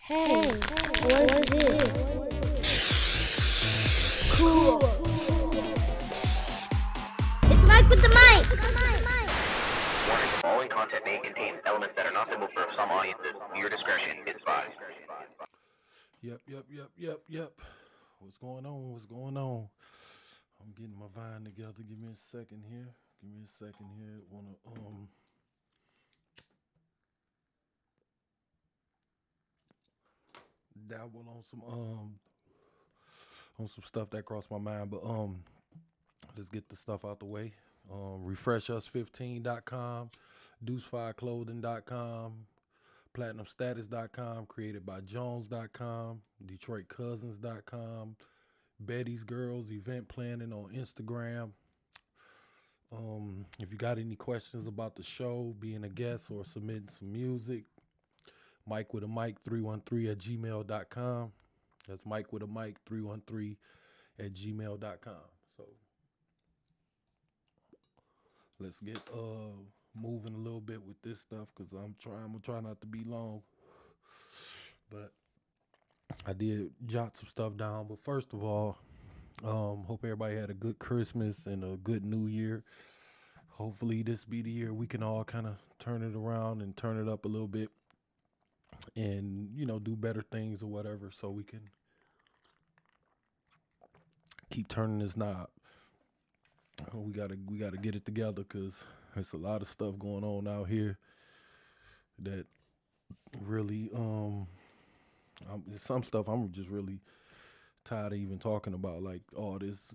Hey, what is this? Cool. It's Mike with the mic. Warning, the following content may contain elements that are not suitable for some audiences. Your discretion is advised. Yep. What's going on? I'm getting my vine together. Give me a second here. Wanna dabble on some stuff that crossed my mind, but let's get the stuff out the way. Refreshus15.com, Deuce5clothing.com, platinumstatus.com, createdbyjones.com, detroitcousins.com, Betty's Girls Event Planning on Instagram. If you got any questions about the show, being a guest, or submitting some music, Mike with a mic 313 at gmail.com. That's Mike with a mic 313 at gmail.com. So let's get moving a little bit with this stuff, because I'm gonna try not to be long. But I did jot some stuff down. But first of all, hope everybody had a good Christmas and a good New Year. Hopefully this be the year we can all kind of turn it around and turn it up a little bit, and do better things or whatever, so we can keep turning this knob. We gotta get it together, because there's a lot of stuff going on out here that really some stuff I'm just really tired of even talking about, like all this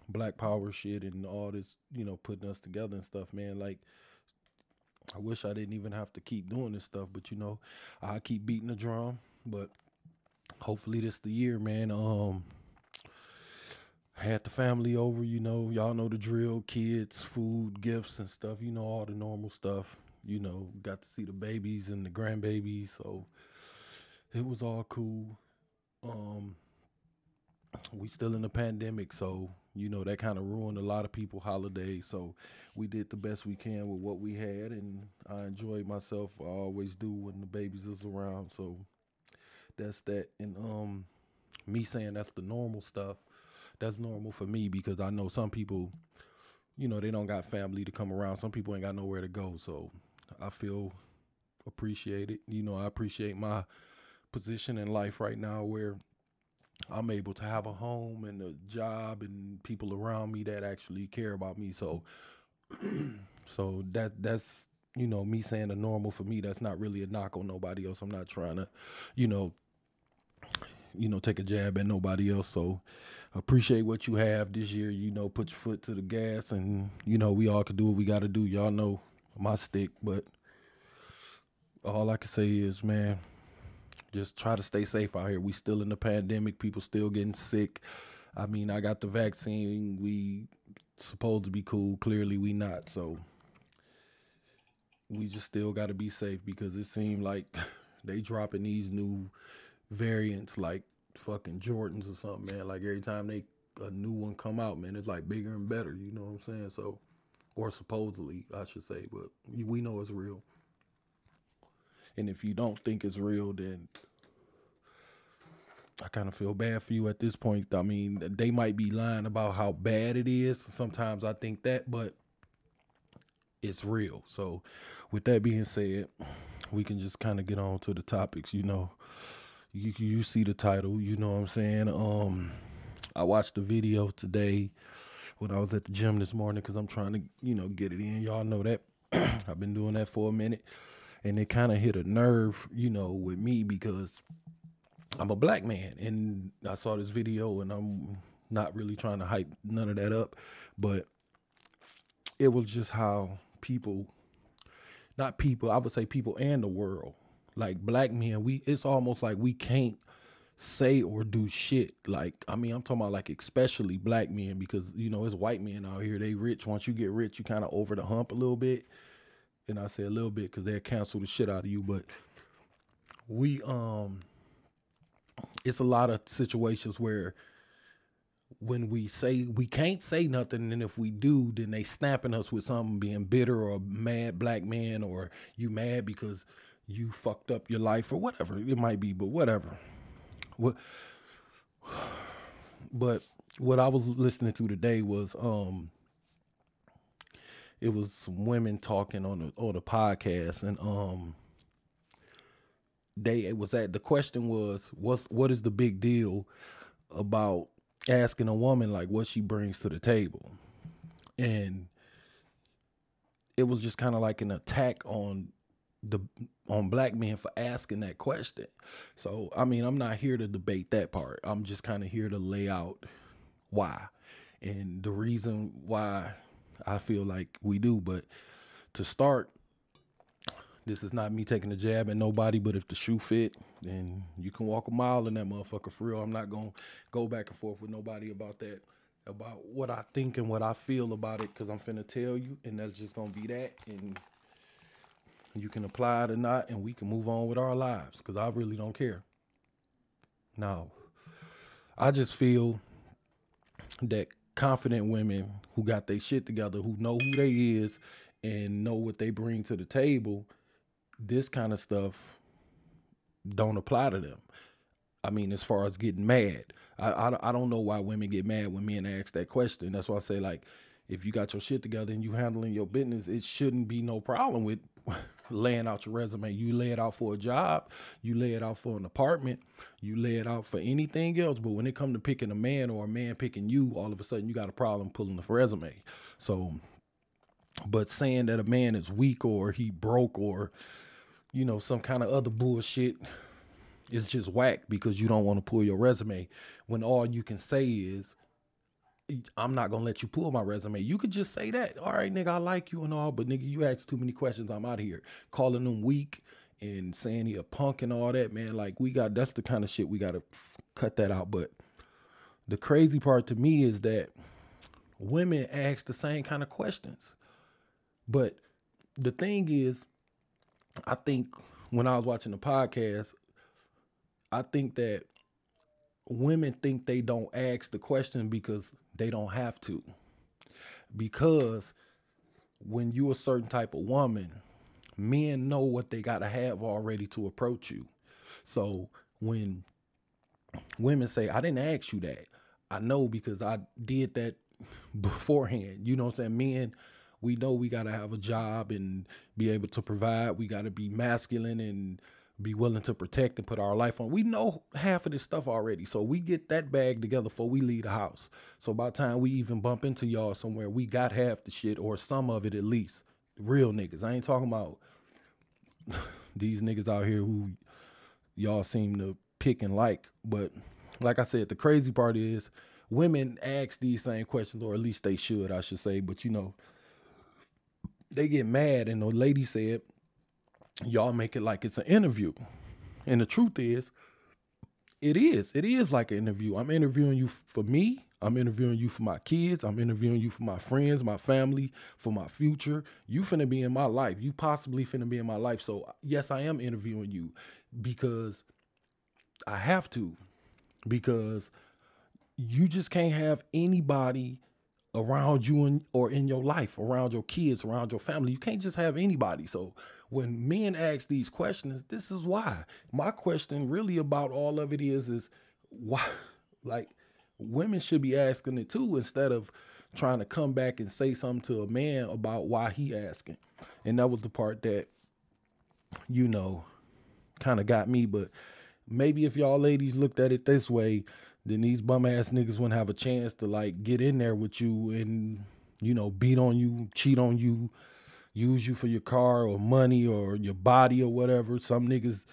Black Power shit and all this putting us together and stuff, man. Like, I wish I didn't even have to keep doing this stuff, but I keep beating the drum. But hopefully this the year, man. I had the family over, y'all know the drill, kids, food, gifts and stuff, all the normal stuff. Got to see the babies and the grandbabies, so it was all cool. We still in the pandemic, so that kind of ruined a lot of people's holidays. So we did the best we can with what we had, and I enjoyed myself. I always do when the babies is around. So that's that. And me saying that's the normal stuff, that's normal for me, because I know some people, they don't got family to come around. Some people ain't got nowhere to go. So I feel appreciated. I appreciate my position in life right now, where I'm able to have a home and a job and people around me that actually care about me. So that's me saying the normal for me. That's not really a knock on nobody else. I'm not trying to take a jab at nobody else. So appreciate what you have this year. Put your foot to the gas, and we all can do what we got to do. Y'all know my stick, but all I can say is, man, just try to stay safe out here. We still in the pandemic. People still getting sick. I mean, I got the vaccine. We supposed to be cool. Clearly we not. So we just still got to be safe, because it seemed like they dropping these new variants like fucking Jordans or something, man. Like every time a new one come out, man, it's like bigger and better. You know what I'm saying? So, or supposedly, I should say, but we know it's real. And if you don't think it's real, then I kind of feel bad for you at this point. I mean, they might be lying about how bad it is. Sometimes I think that, but it's real. So with that being said, we can just kind of get on to the topics. You see the title, you know what I'm saying? I watched the video today when I was at the gym this morning, because I'm trying to, get it in. Y'all know that. I've been doing that for a minute. And it kind of hit a nerve, with me, because I'm a black man. And I saw this video, and I'm not really trying to hype none of that up, but it was just how I would say people and the world, like black men, it's almost like we can't say or do shit. Like, I mean, I'm talking about like especially black men, because, it's white men out here. They rich. Once you get rich, you kind of over the hump a little bit. And I say a little bit because they'll cancel the shit out of you. But it's a lot of situations where when we say we can't say nothing, and if we do, then they snapping us with something, being bitter or mad black man, or you mad because you fucked up your life or whatever it might be, but whatever. What, but what I was listening to today was it was some women talking on the podcast, and the question was, what is the big deal about asking a woman like what she brings to the table? And it was just kind of like an attack on black men for asking that question. So I mean, I'm not here to debate that part. I'm just kind of here to lay out why and the reason why I feel like we do. But to start, this is not me taking a jab at nobody, but if the shoe fit, then you can walk a mile in that motherfucker, for real. I'm not going to go back and forth with nobody about that, about what I think and what I feel about it, because I'm finna tell you, and that's just going to be that, and you can apply it or not, and we can move on with our lives, because I really don't care. Now, I just feel that confident women who got their shit together, who know who they is and know what they bring to the table, this kind of stuff don't apply to them. I mean, as far as getting mad, I don't know why women get mad when men ask that question. That's why I say, like, if you got your shit together and you handling your business, it shouldn't be no problem with laying out your resume. You lay it out for a job, you lay it out for an apartment, you lay it out for anything else. But when it comes to picking a man or a man picking you, all of a sudden you got a problem pulling the resume. So, but saying that a man is weak or he broke or, you know, some kind of other bullshit is just whack because you don't want to pull your resume, when all you can say is, I'm not going to let you pull my resume. You could just say that. All right, nigga, I like you and all, but nigga, you ask too many questions. I'm out of here. Calling them weak and saying he a punk and all that, man. Like, that's the kind of shit we got to cut that out. But the crazy part to me is that women ask the same kind of questions. But the thing is, I think when I was watching the podcast, I think that women think they don't ask the question because they don't have to. Because when you a certain type of woman, men know what they got to have already to approach you. So when women say, I didn't ask you that, I know because I did that beforehand. You know what I'm saying? Men, we know we got to have a job and be able to provide. We got to be masculine and be willing to protect and put our life on. We know half of this stuff already. So we get that bag together before we leave the house. So by the time we even bump into y'all somewhere, we got half the shit or some of it at least. Real niggas. I ain't talking about these niggas out here who y'all seem to pick and like. But like I said, the crazy part is women ask these same questions, or at least they should, I should say. But you know, they get mad and the lady said, y'all make it like it's an interview. And the truth is, it is like an interview. I'm interviewing you for me. I'm interviewing you for my kids. I'm interviewing you for my friends, my family, for my future. You finna be in my life. You possibly finna be in my life. So yes, I am interviewing you because I have to, because you just can't have anybody around you or in your life, around your kids, around your family. You can't just have anybody. So when men ask these questions, this is why. My question really about all of it is why, like, women should be asking it too, instead of trying to come back and say something to a man about why he asking. And that was the part that, you know, kind of got me. But maybe if y'all ladies looked at it this way, then these bum ass niggas wouldn't have a chance to like get in there with you and, you know, beat on you, cheat on you, use you for your car or money or your body or whatever. Some niggas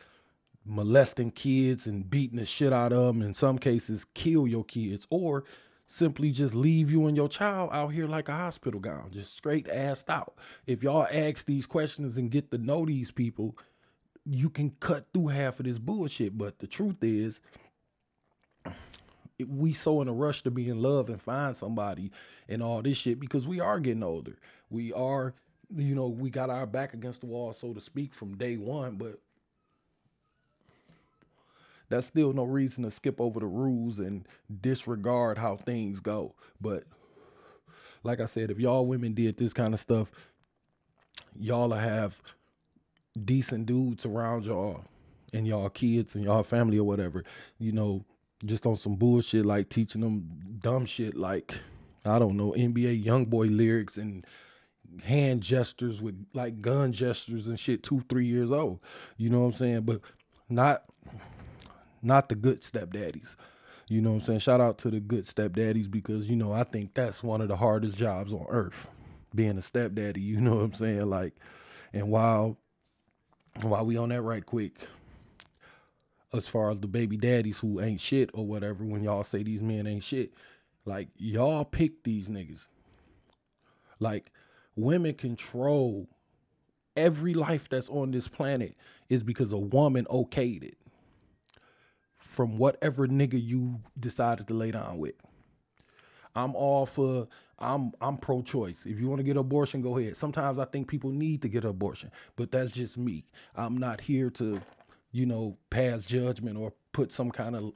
molesting kids and beating the shit out of them. In some cases, kill your kids, or simply just leave you and your child out here like a hospital gown, just straight assed out. If y'all ask these questions and get to know these people, you can cut through half of this bullshit. But the truth is, we so in a rush to be in love and find somebody and all this shit because we are getting older. We are, you know, we got our back against the wall, so to speak, from day one, but that's still no reason to skip over the rules and disregard how things go. But like I said, if y'all women did this kind of stuff, y'all have decent dudes around y'all and y'all kids and y'all family or whatever, you know, just on some bullshit, like teaching them dumb shit like, I don't know, NBA YoungBoy lyrics and hand gestures with like gun gestures and shit, 2-3 years old. You know what I'm saying? But not the good stepdaddies. You know what I'm saying? Shout out to the good stepdaddies, because, you know, I think that's one of the hardest jobs on earth, being a stepdaddy. You know what I'm saying? Like, and while we on that right quick, as far as the baby daddies who ain't shit or whatever, when y'all say these men ain't shit, like, y'all pick these niggas. Like, women control every life that's on this planet is because a woman okayed it from whatever nigga you decided to lay down with. I'm pro-choice. If you want to get an abortion, go ahead. Sometimes I think people need to get an abortion, but that's just me. I'm not here to, you know, pass judgment or put some kind of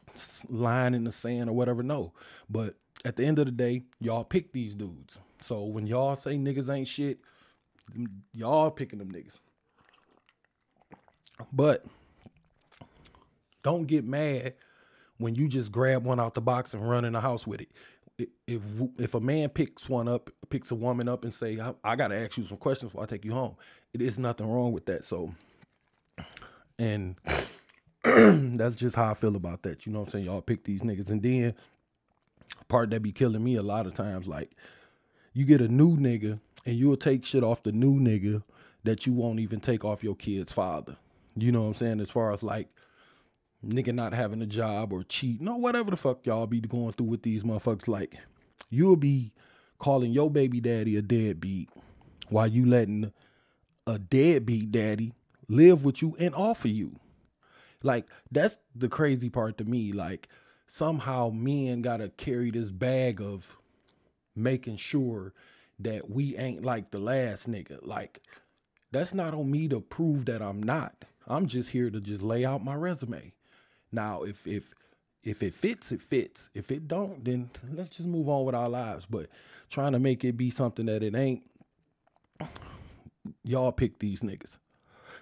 line in the sand or whatever. No, but at the end of the day, y'all pick these dudes. So when y'all say niggas ain't shit, y'all picking them niggas. But don't get mad when you just grab one out the box and run in the house with it. If a man picks a woman up and say, I got to ask you some questions before I take you home, it is nothing wrong with that. So, and that's just how I feel about that. You know what I'm saying? Y'all pick these niggas. And then part that be killing me a lot of times, like, you get a new nigga and you'll take shit off the new nigga that you won't even take off your kid's father. You know what I'm saying? As far as like, nigga not having a job or cheating or whatever the fuck y'all be going through with these motherfuckers. Like, you'll be calling your baby daddy a deadbeat while you letting a deadbeat daddy live with you and offer you. Like, that's the crazy part to me. Like, somehow men gotta carry this bag of making sure that we ain't like the last nigga. Like, that's not on me to prove that I'm not. I'm just here to just lay out my resume. Now, if it fits, it fits. If it don't, then let's just move on with our lives. But trying to make it be something that it ain't, y'all pick these niggas.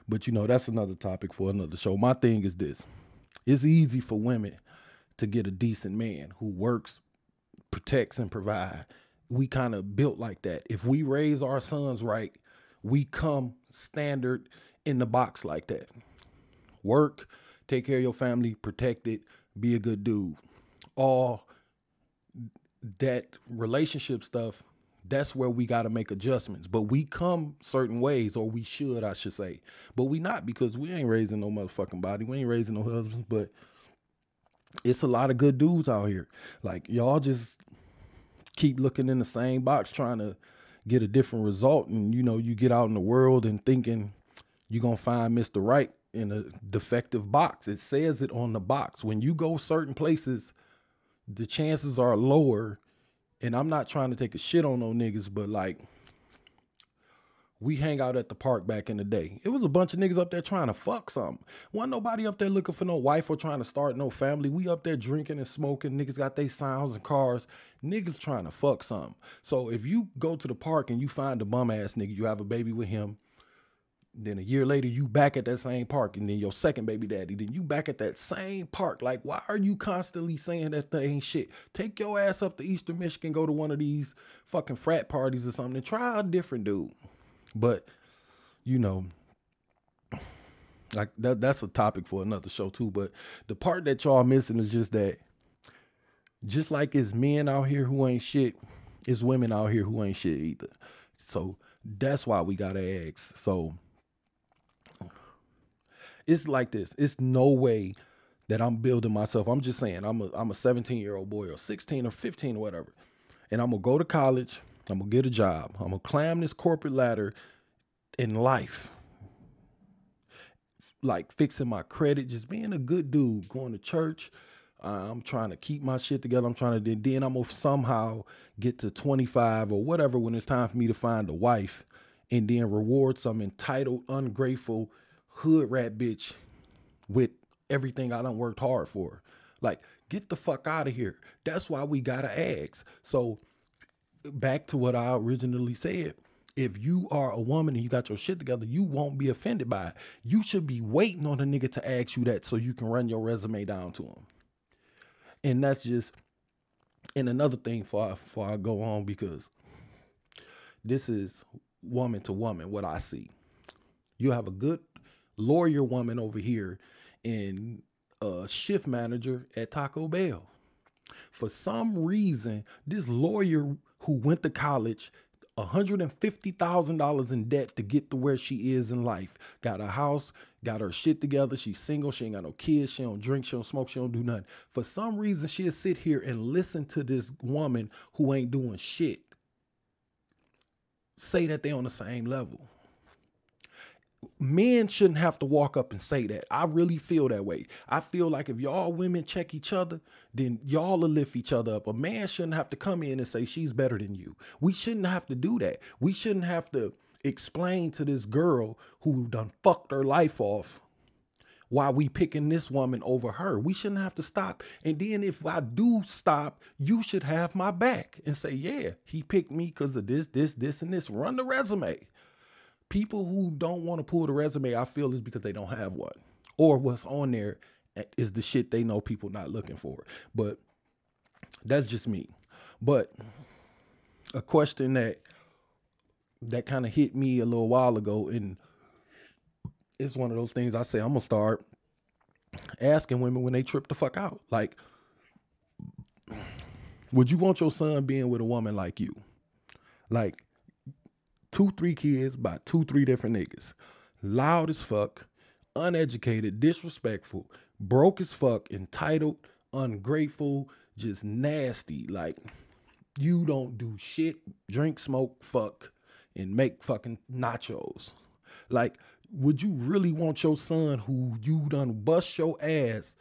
But, you know, that's another topic for another show. My thing is this. It's easy for women to get a decent man who works, protects, and provide. We kind of built like that. If we raise our sons right, we come standard in the box like that. Work, take care of your family, protect it, be a good dude. All that relationship stuff, that's where we got to make adjustments. But we come certain ways, or we should, I should say. But we not, because we ain't raising no motherfucking body. We ain't raising no husbands. But it's a lot of good dudes out here. Like, y'all just keep looking in the same box trying to get a different result. And, you know, you get out in the world and thinking you're going to find Mr. Right in a defective box. It says it on the box. When you go certain places, the chances are lower. And I'm not trying to take a shit on no niggas, but like, we hang out at the park back in the day. It was a bunch of niggas up there trying to fuck something. Wasn't nobody up there looking for no wife or trying to start no family. We up there drinking and smoking. Niggas got their sounds and cars. Niggas trying to fuck something. So if you go to the park and you find a bum ass nigga, you have a baby with him, then a year later, you back at that same park, and then your second baby daddy, then you back at that same park. Like, why are you constantly saying that they ain't shit? Take your ass up to Eastern Michigan, go to one of these fucking frat parties or something, and try a different dude. But, you know, like that's a topic for another show too. But the part that y'all missing is just that, just like it's men out here who ain't shit, it's women out here who ain't shit either. So that's why we gotta ask. So it's like this. It's no way that I'm building myself. I'm just saying, I'm a 17-year-old boy or 16 or 15 or whatever. And I'm going to go to college. I'm going to get a job. I'm going to climb this corporate ladder in life. Like fixing my credit, just being a good dude, going to church. I'm trying to keep my shit together. I'm trying to, then I'm going to somehow get to 25 or whatever when it's time for me to find a wife, and then reward some entitled, ungrateful hood rat bitch with everything I done worked hard for. Like, get the fuck out of here. That's why we gotta ask. So back to what I originally said, If you are a woman and you got your shit together, you won't be offended by it. You should be waiting on a nigga to ask you that so you can run your resume down to him. And that's just, and another thing before I go on, because this is woman to woman, what I see. You have a good lawyer woman over here and a shift manager at Taco Bell. For some reason, this lawyer who went to college, $150,000 in debt to get to where she is in life, got a house, got her shit together, she's single, she ain't got no kids, she don't drink, she don't smoke, she don't do nothing. For some reason, she'll sit here and listen to this woman who ain't doing shit say that they on the same level. Men shouldn't have to walk up and say that. I really feel that way. I feel like if y'all women check each other, then y'all will lift each other up. A man shouldn't have to come in and say she's better than you. We shouldn't have to do that. We shouldn't have to explain to this girl who done fucked her life off why we picking this woman over her. We shouldn't have to stop. And then if I do stop, you should have my back and say, yeah, he picked me because of this, and this. Run the resume. People who don't want to pull the resume, I feel, is because they don't have one. Or what's on there is the shit they know people not looking for. But that's just me. But a question that kind of hit me a little while ago, and it's one of those things I say I'm going to start asking women when they trip the fuck out. Like, would you want your son being with a woman like you? Like, 2-3 kids by 2-3 different niggas. Loud as fuck, uneducated, disrespectful, broke as fuck, entitled, ungrateful, just nasty. Like, you don't do shit, drink, smoke, fuck, and make fucking nachos. Like, would you really want your son, who you done bust your ass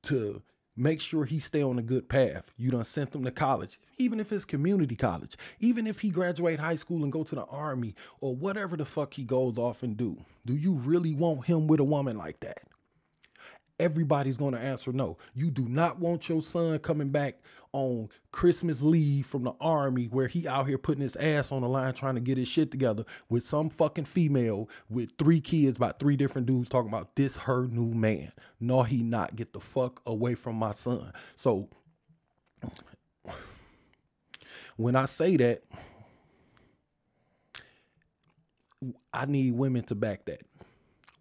to make sure he stay on a good path? You done sent him to college, even if it's community college, even if he graduate high school and go to the army or whatever the fuck he goes off and do. Do you really want him with a woman like that? Everybody's going to answer no. You do not want your son coming back on Christmas leave from the army where he out here putting his ass on the line trying to get his shit together with some fucking female with 3 kids by 3 different dudes talking about this her new man. No, he not. Get the fuck away from my son. So when I say that, I need women to back that.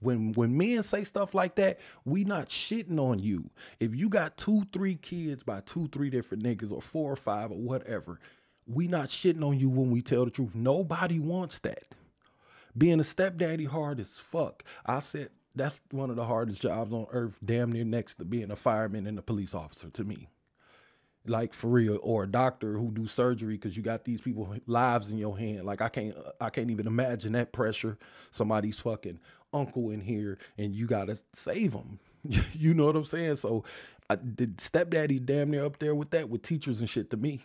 When men say stuff like that, we not shitting on you. If you got 2-3 kids by 2-3 different niggas, or 4 or 5 or whatever, we not shitting on you when we tell the truth. Nobody wants that. Being a stepdaddy hard as fuck. I said that's one of the hardest jobs on earth, damn near next to being a fireman and a police officer to me. Like, for real. Or a doctor who do surgery, because you got these people lives in your hand. Like, I can't even imagine that pressure. Somebody's fucking uncle in here and you gotta save them. You know what I'm saying? So the stepdaddy damn near up there with that, with teachers and shit to me.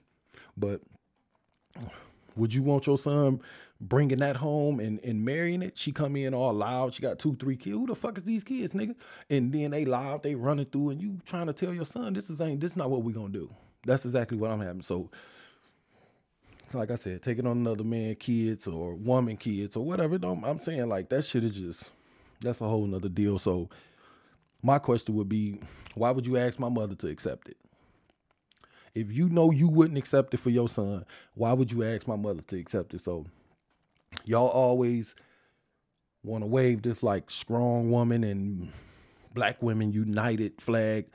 But would you want your son bringing that home and marrying it? She come in all loud, she got 2-3 kids. Who the fuck is these kids, nigga? And then they loud, they running through, and you trying to tell your son this is not what we gonna do. That's exactly what I'm having. So like I said, taking on another man kids or woman kids or whatever, I'm saying, like, that shit is just, that's a whole nother deal. So my question would be, why would you ask my mother to accept it? If you know you wouldn't accept it for your son, why would you ask my mother to accept it? So y'all always want to wave this like strong woman and black women united flag,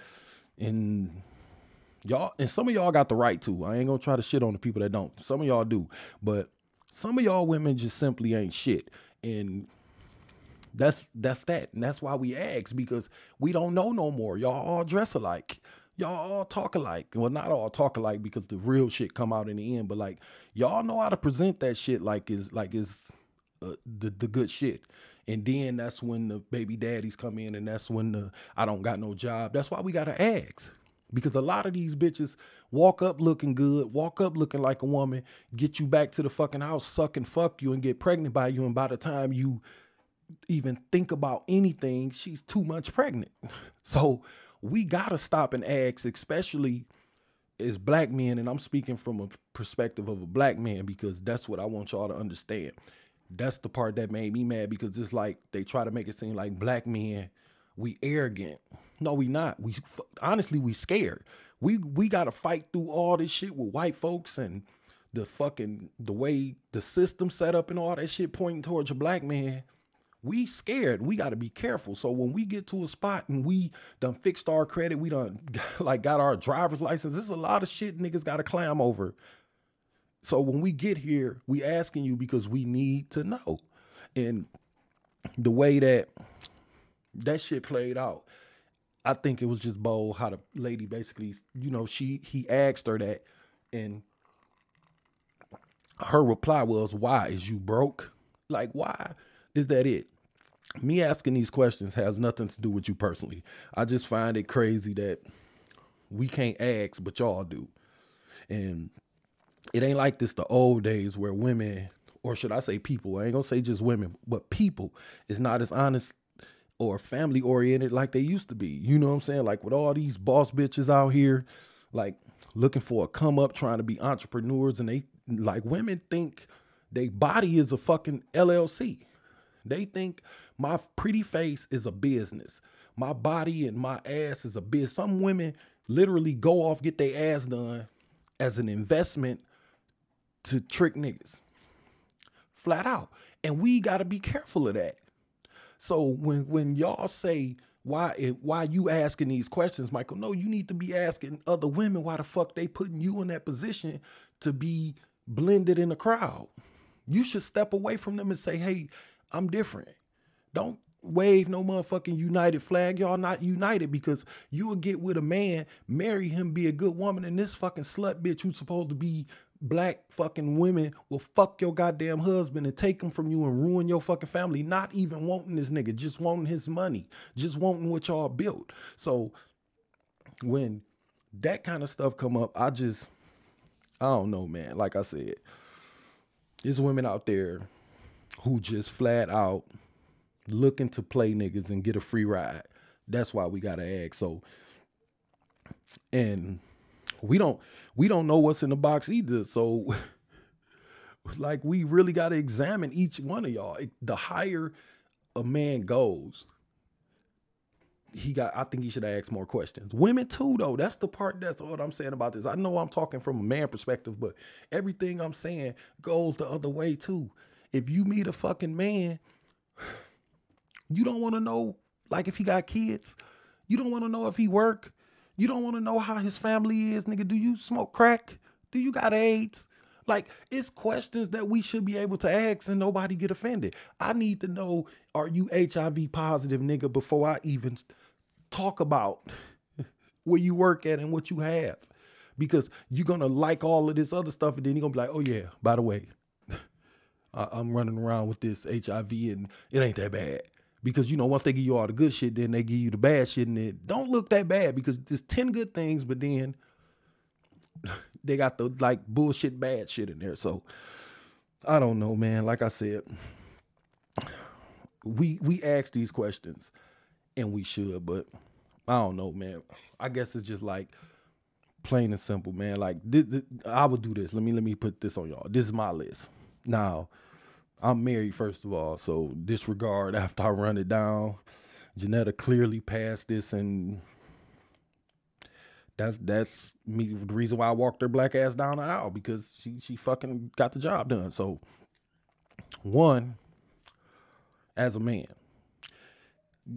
and y'all, and some of y'all got the right to. I ain't gonna try to shit on the people that don't. Some of y'all do, but some of y'all women just simply ain't shit. And that's that. And that's why we ask, because we don't know no more. Y'all all dress alike. Y'all all talk alike. Well, not all talk alike, because the real shit come out in the end. But like, y'all know how to present that shit like it's the good shit. And then that's when the baby daddies come in, and that's when the I don't got no job. That's why we gotta ask. Because a lot of these bitches walk up looking good, walk up looking like a woman, get you back to the fucking house, suck and fuck you, and get pregnant by you. And by the time you even think about anything, she's too much pregnant. So we gotta stop and ask, especially as black men, and I'm speaking from a perspective of a black man because that's what I want y'all to understand. That's the part that made me mad, because it's like they try to make it seem like black men, we arrogant. No, we not. Honestly, we scared. We got to fight through all this shit with white folks and the way the system set up and all that shit pointing towards a black man. We scared. We got to be careful. So when we get to a spot and we done fixed our credit, we done like got our driver's license, there's a lot of shit niggas got to climb over. So when we get here, we asking you because we need to know. And the way that shit played out, I think it was just bold how the lady basically, you know, he asked her that, and her reply was, why? Is you broke? Like, why is that it? Me asking these questions has nothing to do with you personally. I just find it crazy that we can't ask, but y'all do. And it ain't like this the old days where women, or should I say people, I ain't gonna say just women, but people is not as honest or family oriented like they used to be. You know what I'm saying? Like with all these boss bitches out here, like looking for a come up, trying to be entrepreneurs, and they like, women think their body is a fucking LLC. They think my pretty face is a business. My body and my ass is a business. Some women literally go off, get their ass done as an investment to trick niggas. Flat out. And we got to be careful of that. So when y'all say, why you asking these questions, Michael? No, you need to be asking other women why the fuck they putting you in that position to be blended in the crowd. You should step away from them and say, hey, I'm different. Don't wave no motherfucking united flag. Y'all not united, because you will get with a man, marry him, be a good woman, and this fucking slut bitch who's supposed to be black fucking women will fuck your goddamn husband and take him from you and ruin your fucking family, not even wanting this nigga, just wanting his money, just wanting what y'all built. So when that kind of stuff come up, I don't know, man. Like I said, there's women out there who just flat out looking to play niggas and get a free ride. That's why we gotta ask. So, and we don't know what's in the box either. So like, we really got to examine each one of y'all. The higher a man goes, I think he should ask more questions. Women too, though. That's the part, that's what I'm saying about this. I know I'm talking from a man perspective, but everything I'm saying goes the other way too. If you meet a fucking man, you don't want to know, like, if he got kids. You don't want to know if he work. You don't want to know how his family is, nigga. Do you smoke crack? Do you got AIDS? Like, it's questions that we should be able to ask and nobody get offended. I need to know, are you HIV positive, nigga, before I even talk about where you work at and what you have. Because you're going to like all of this other stuff, and then you're going to be like, oh yeah, by the way, I'm running around with this HIV and it ain't that bad. Because, you know, once they give you all the good shit, then they give you the bad shit, and it don't look that bad because there's 10 good things, but then they got the like bullshit bad shit in there. So I don't know, man. Like I said, we ask these questions and we should, but I don't know, man. I guess it's just like plain and simple, man. Like I would do this. Let me put this on y'all. This is my list. Now, I'm married, first of all, so disregard after I run it down. Janetta clearly passed this, and that's me. The reason why I walked her black ass down the aisle, because she fucking got the job done. So, one, as a man,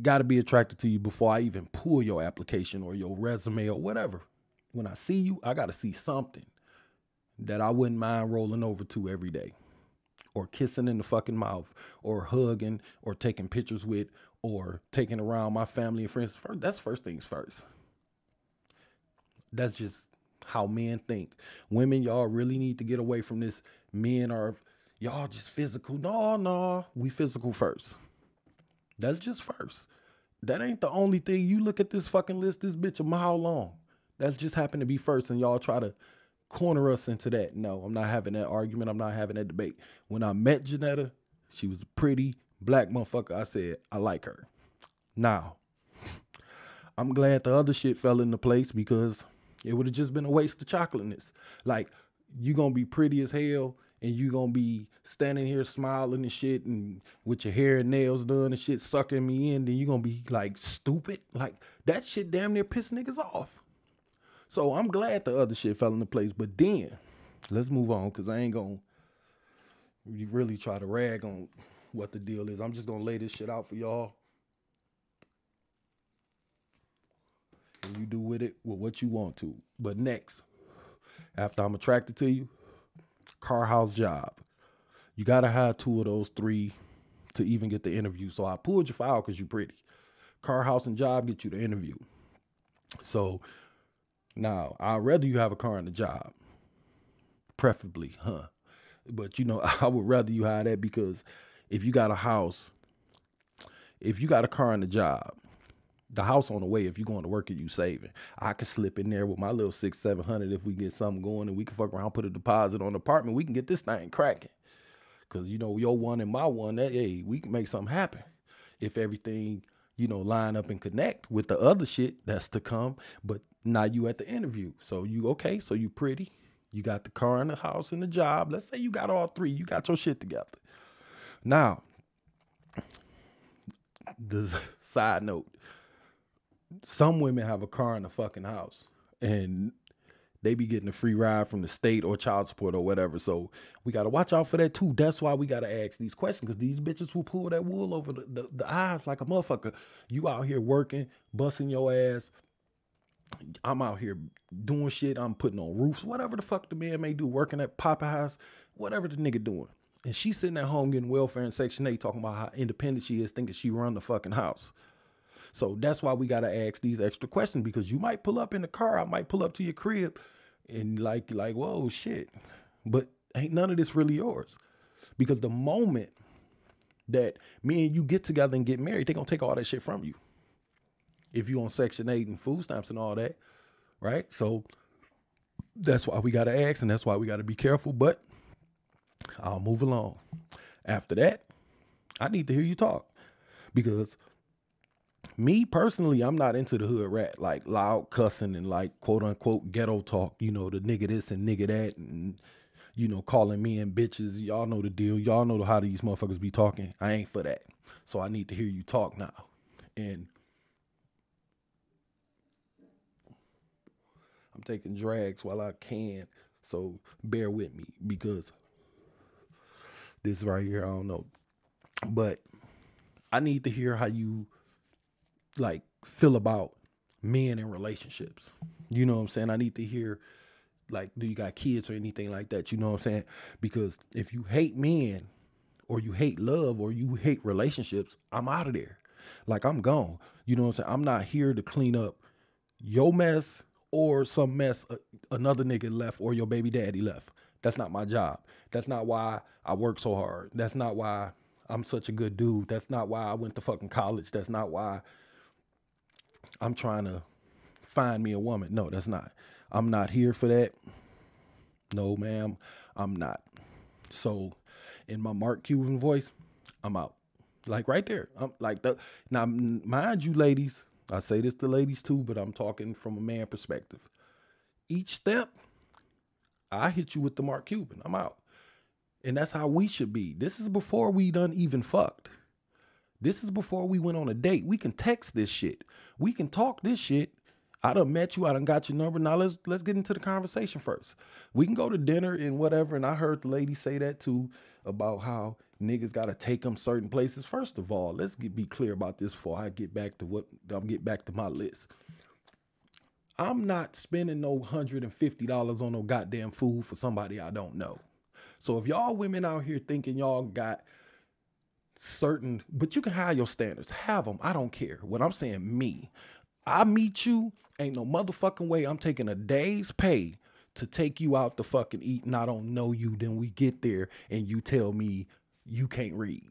gotta be attracted to you before I even pull your application or your resume or whatever. When I see you, I gotta see something that I wouldn't mind rolling over to every day, or kissing in the fucking mouth, or hugging, or taking pictures with, or taking around my family and friends. That's first things first. That's just how men think. Women, y'all really need to get away from this. Men are, y'all just physical. No, we physical first. That's just first. That ain't the only thing. You look at this fucking list, this bitch a mile long. That's just happened to be first, and y'all try to corner us into that. No, I'm not having that argument. I'm not having that debate. When I met Janetta, she was a pretty black motherfucker. I said, I like her. Now, I'm glad the other shit fell into place, because It would have just been a waste of chocolateness. Like, you gonna be pretty as hell and you gonna be standing here smiling and shit and with your hair and nails done and shit sucking me in, then you gonna be like stupid. Like, that shit damn near piss niggas off. So I'm glad the other shit fell into place. But then, let's move on, because I ain't gonna really try to rag on what the deal is. I'm just gonna lay this shit out for y'all. And you do with it with what you want to. But next, after I'm attracted to you, car, house, job. You gotta have 2 of those 3 to even get the interview. So I pulled your file because you pretty. Car, house, and job get you the interview. So now, I'd rather you have a car and a job. Preferably, huh? But, you know, I would rather you have that, because if you got a house, if you got a car and a job, the house on the way, if you going to work and you saving, I could slip in there with my little 600-700 if we get something going, and we can fuck around, put a deposit on the apartment. We can get this thing cracking. Because, you know, your one and my one, that, hey, we can make something happen. If everything, you know, line up and connect with the other shit that's to come. But now you at the interview. So you, okay, so you pretty. You got the car and the house and the job. Let's say you got all 3. You got your shit together. Now, the side note, some women have a car and a fucking house, and they be getting a free ride from the state or child support or whatever. So we got to watch out for that too. That's why we got to ask these questions, because these bitches will pull that wool over the eyes like a motherfucker. You out here working, busting your ass. I'm out here doing shit. I'm putting on roofs, whatever the fuck the man may do, working at Popeyes, whatever the nigga doing. And she's sitting at home getting welfare in Section 8, talking about how independent she is, thinking she run the fucking house. So that's why we got to ask these extra questions, because you might pull up in the car. I might pull up to your crib and like, whoa, shit. But ain't none of this really yours. Because the moment that me and you get together and get married, they going to take all that shit from you. If you on Section 8 and food stamps and all that, right? So that's why we got to ask, and that's why we got to be careful. But I'll move along. After that, I need to hear you talk, because me personally, I'm not into the hood rat, like loud cussing and like quote unquote ghetto talk, you know, the nigga this and nigga that, and, you know, calling me and bitches. Y'all know the deal. Y'all know how these motherfuckers be talking. I ain't for that. So I need to hear you talk now. And I'm taking drags while I can. So bear with me, because this right here, I don't know. But I need to hear how you like feel about men in relationships. You know what I'm saying? I need to hear, like, do you got kids or anything like that? You know what I'm saying? Because if you hate men, or you hate love, or you hate relationships, I'm out of there. Like, I'm gone. You know what I'm saying? I'm not here to clean up your mess or some mess another nigga left or your baby daddy left. That's not my job. That's not why I work so hard. That's not why I'm such a good dude. That's not why I went to fucking college. That's not why I'm trying to find me a woman. No, that's not. I'm not here for that. No, ma'am, I'm not. So in my Mark Cuban voice, I'm out. Like right there. I'm like the now, mind you, ladies, I say this to ladies too, but I'm talking from a man perspective. Each step, I hit you with the Mark Cuban. I'm out. And that's how we should be. This is before we done even fucked. This is before we went on a date. We can text this shit. We can talk this shit. I done met you. I done got your number. Now let's get into the conversation first. We can go to dinner and whatever. And I heard the lady say that too, about how niggas got to take them certain places. First of all, let's be clear about this before I get back to my list. I'm not spending no $150 on no goddamn food for somebody I don't know. So if y'all women out here thinking y'all got certain, but you can have your standards, have them. I don't care. What I'm saying, me, I meet you, ain't no motherfucking way I'm taking a day's pay to take you out to fucking eat, and I don't know you. Then we get there and you tell me you can't read,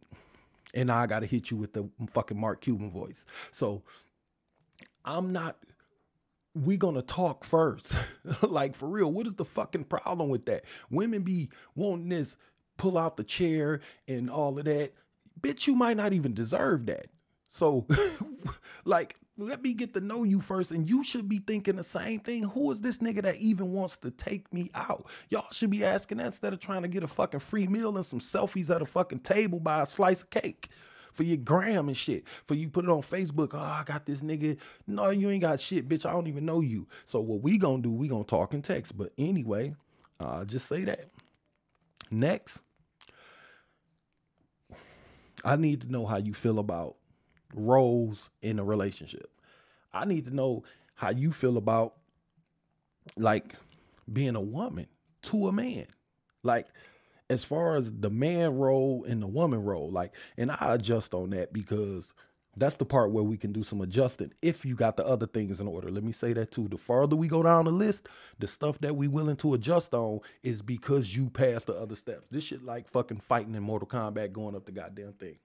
and I got to hit you with the fucking Mark Cuban voice. So I'm not. We gonna talk first. Like, for real, what is the fucking problem with that? Women be wanting this, pull out the chair and all of that. Bitch, you might not even deserve that. So like, let me get to know you first. And you should be thinking the same thing. Who is this nigga that even wants to take me out? Y'all should be asking that instead of trying to get a fucking free meal and some selfies at a fucking table by a slice of cake for your gram and shit. For you put it on Facebook. Oh, I got this nigga. No, you ain't got shit, bitch. I don't even know you. So what we gonna do, we gonna talk and text. But anyway, I'll just say that. Next, I need to know how you feel about roles in a relationship. I need to know how you feel about like being a woman to a man. Like as far as the man role and the woman role, like, and I adjust on that because that's the part where we can do some adjusting if you got the other things in order. Let me say that too. The farther we go down the list, the stuff that we willing to adjust on is because you passed the other steps. This shit like fucking fighting in Mortal Kombat, going up the goddamn thing.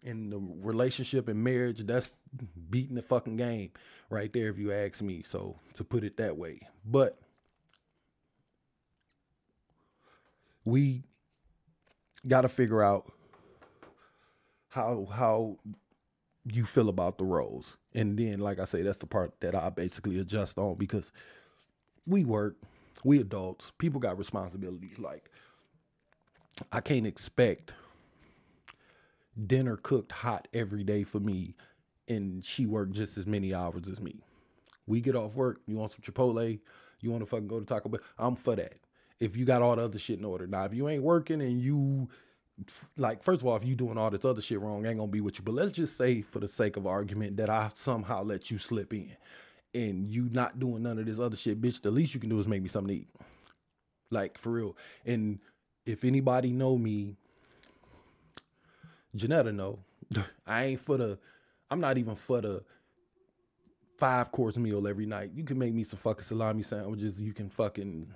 In the relationship and marriage, that's beating the fucking game right there, if you ask me. So to put it that way, but we got to figure out how you feel about the roles. And then, like I say, that's the part that I basically adjust on because we work, we adults, people got responsibilities. Like I can't expect dinner cooked hot every day for me and she worked just as many hours as me. We get off work, you want some Chipotle, you want to fucking go to Taco Bell, I'm for that. If you got all the other shit in order. Now, if you ain't working and you, like, first of all, if you doing all this other shit wrong, ain't gonna be with you. But let's just say, for the sake of argument, that I somehow let you slip in and you not doing none of this other shit, bitch, the least you can do is make me something to eat. Like, for real. And if anybody know me, Janetta know, I'm not even for the 5-course meal every night. You can make me some fucking salami sandwiches. You can fucking,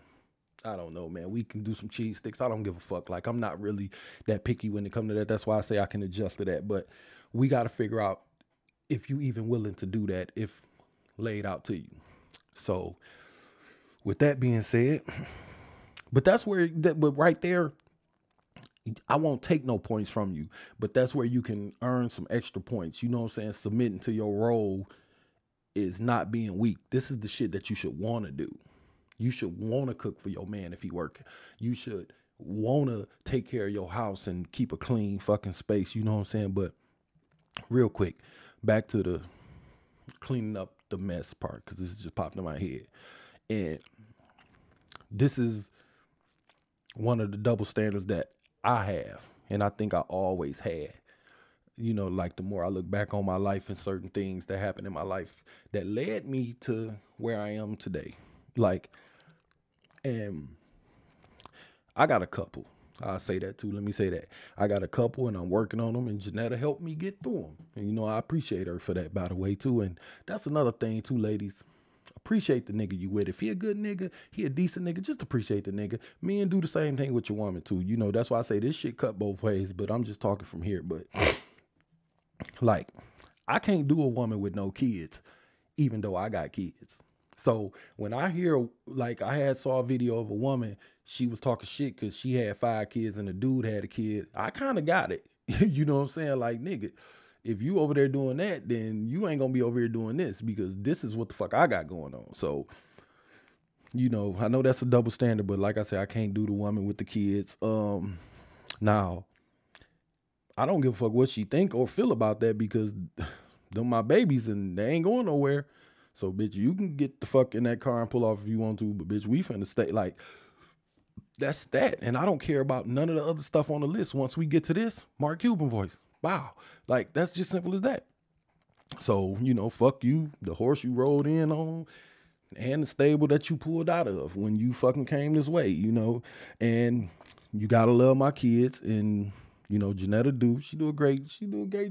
I don't know, man. We can do some cheese sticks. I don't give a fuck. Like, I'm not really that picky when it comes to that. That's why I say I can adjust to that. But we got to figure out if you even willing to do that if laid out to you. So with that being said, but right there, I won't take no points from you, but that's where you can earn some extra points. You know what I'm saying? Submitting to your role is not being weak. This is the shit that you should want to do. You should want to cook for your man if he working. You should want to take care of your house and keep a clean fucking space. You know what I'm saying? But real quick, back to the cleaning up the mess part, because this just popped in my head. And this is one of the double standards that I have, and I think I always had. You know, like the more I look back on my life and certain things that happened in my life that led me to where I am today. Like, and I got a couple. I'll say that too. Let me say that. I got a couple and I'm working on them, and Janetta helped me get through them. And, you know, I appreciate her for that, by the way, too. And that's another thing too, ladies. Appreciate the nigga you with. If he a good nigga, he a decent nigga, just appreciate the nigga. Men do the same thing with your woman too. You know, that's why I say this shit cut both ways, but I'm just talking from here. But like, I can't do a woman with no kids, even though I got kids. So when I hear, like, I saw a video of a woman, she was talking shit because she had 5 kids and the dude had a kid. I kind of got it. You know what I'm saying? Like, nigga, if you over there doing that, then you ain't gonna be over here doing this, because this is what the fuck I got going on. So, you know, I know that's a double standard, but like I said, I can't do the woman with the kids. Now, I don't give a fuck what she think or feel about that, because they're my babies and they ain't going nowhere. So, bitch, you can get the fuck in that car and pull off if you want to, but bitch, we finna stay. Like, that's that. And I don't care about none of the other stuff on the list. Once we get to this, Mark Cuban voice. Wow. Like, that's just simple as that. So, you know, fuck you, the horse you rode in on, and the stable that you pulled out of when you fucking came this way, you know. And you gotta love my kids. And, you know, Janetta Deuce, she do a great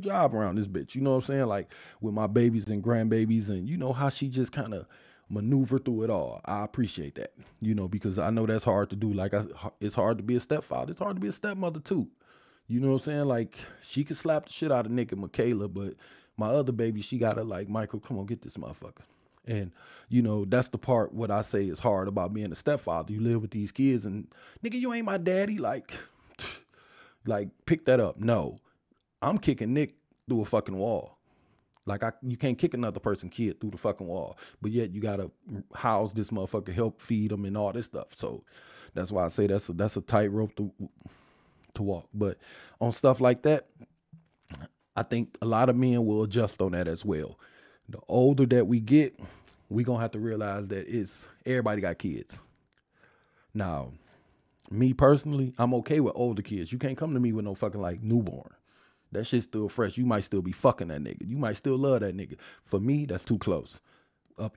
job around this bitch. You know what I'm saying? Like, with my babies and grandbabies, and you know how she just kind of maneuver through it all. I appreciate that, you know, because I know that's hard to do. Like, it's hard to be a stepfather. It's hard to be a stepmother too. You know what I'm saying? Like, she could slap the shit out of Nick and Michaela, but my other baby, she gotta like, Michael, come on, get this motherfucker. And, you know, that's the part what I say is hard about being a stepfather. You live with these kids and, nigga, you ain't my daddy. Like, pick that up. No, I'm kicking Nick through a fucking wall. Like you can't kick another person's kid through the fucking wall, but yet you gotta house this motherfucker, help feed them and all this stuff. So that's why I say that's a tightrope to walk. But on stuff like that, I think a lot of men will adjust on that as well. The older that we get, we gonna have to realize that everybody got kids. Now, me personally, I'm okay with older kids. You can't come to me with no fucking like newborn. That shit's still fresh. You might still be fucking that nigga. You might still love that nigga. For me, that's too close.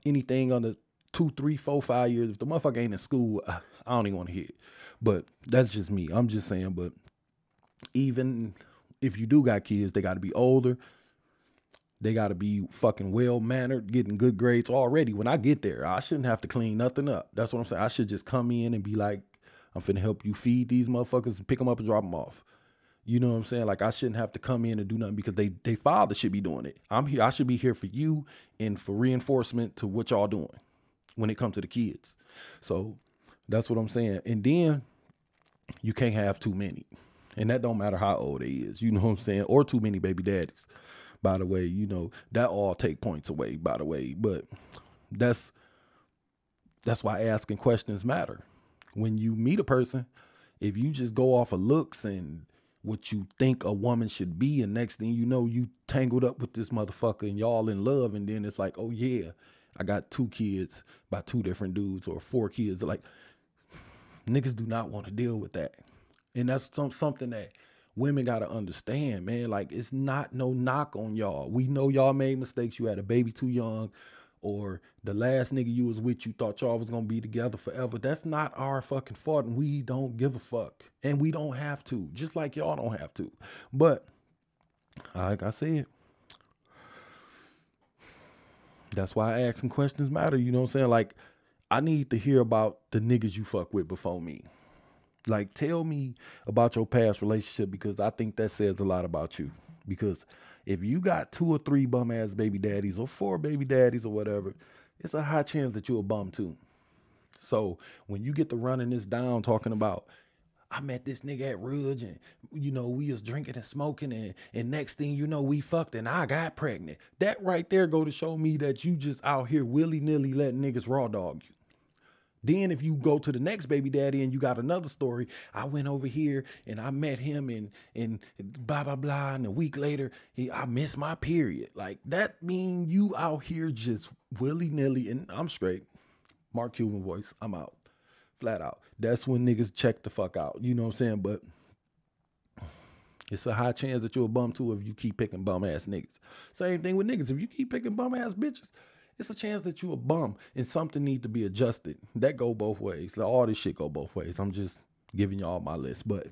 Anything under 2, 3, 4, 5 years, if the motherfucker ain't in school, I don't even want to hear it. But that's just me. I'm just saying, but even if you do got kids, they got to be older. They got to be fucking well-mannered, getting good grades already. When I get there, I shouldn't have to clean nothing up. That's what I'm saying. I should just come in and be like, I'm finna help you feed these motherfuckers and pick them up and drop them off. You know what I'm saying? Like, I shouldn't have to come in and do nothing because they father should be doing it. I'm here. I should be here for you and for reinforcement to what y'all doing when it comes to the kids. So that's what I'm saying. And then you can't have too many. And that don't matter how old they is. You know what I'm saying? Or too many baby daddies. By the way, you know, that all take points away, by the way. But that's why asking questions matter. When you meet a person, if you just go off of looks and what you think a woman should be, and next thing you know, you tangled up with this motherfucker and y'all in love, and then it's like, oh yeah, I got 2 kids by 2 different dudes, or 4 kids. Like, niggas do not want to deal with that. And that's something that women got to understand, man. Like, it's not no knock on y'all. We know y'all made mistakes. You had a baby too young, or the last nigga you was with, you thought y'all was going to be together forever. That's not our fucking fault, and we don't give a fuck. And we don't have to, just like y'all don't have to. But, like I said, that's why asking questions matter. You know what I'm saying? Like, I need to hear about the niggas you fuck with before me. Like, tell me about your past relationship, because I think that says a lot about you. Because if you got 2 or 3 bum ass baby daddies, or 4 baby daddies, or whatever, it's a high chance that you're a bum too. So when you get to running this down, talking about, I met this nigga at Ridge, and you know, we was drinking and smoking, and next thing you know, we fucked and I got pregnant. That right there go to show me that you just out here willy-nilly letting niggas raw dog you. Then if you go to the next baby daddy and you got another story, I went over here and I met him and blah, blah, blah. And a week later, I missed my period. Like, that mean you out here just willy-nilly, and I'm straight. Mark Cuban voice, I'm out. Flat out. That's when niggas check the fuck out. You know what I'm saying? But it's a high chance that you're a bum too if you keep picking bum ass niggas. Same thing with niggas. If you keep picking bum ass bitches, it's a chance that you a bum and something need to be adjusted. That go both ways. Like, all this shit go both ways. I'm just giving y'all my list. But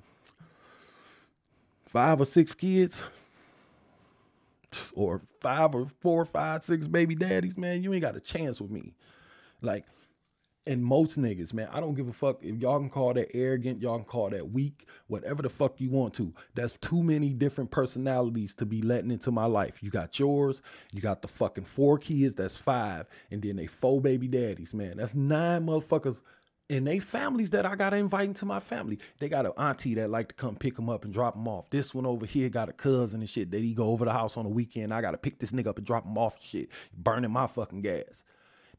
5 or 6 kids, or 5 or 4, 5, 6 baby daddies, man, you ain't got a chance with me. Like, and most niggas, man, I don't give a fuck if y'all can call that arrogant, y'all can call that weak, whatever the fuck you want to. That's too many different personalities to be letting into my life. You got yours, you got the fucking 4 kids, that's 5, and then they 4 baby daddies, man. That's 9 motherfuckers and they families that I got to invite into my family. They got an auntie that like to come pick them up and drop them off. This one over here got a cousin and shit that he go over the house on the weekend. I got to pick this nigga up and drop him off and shit, burning my fucking gas.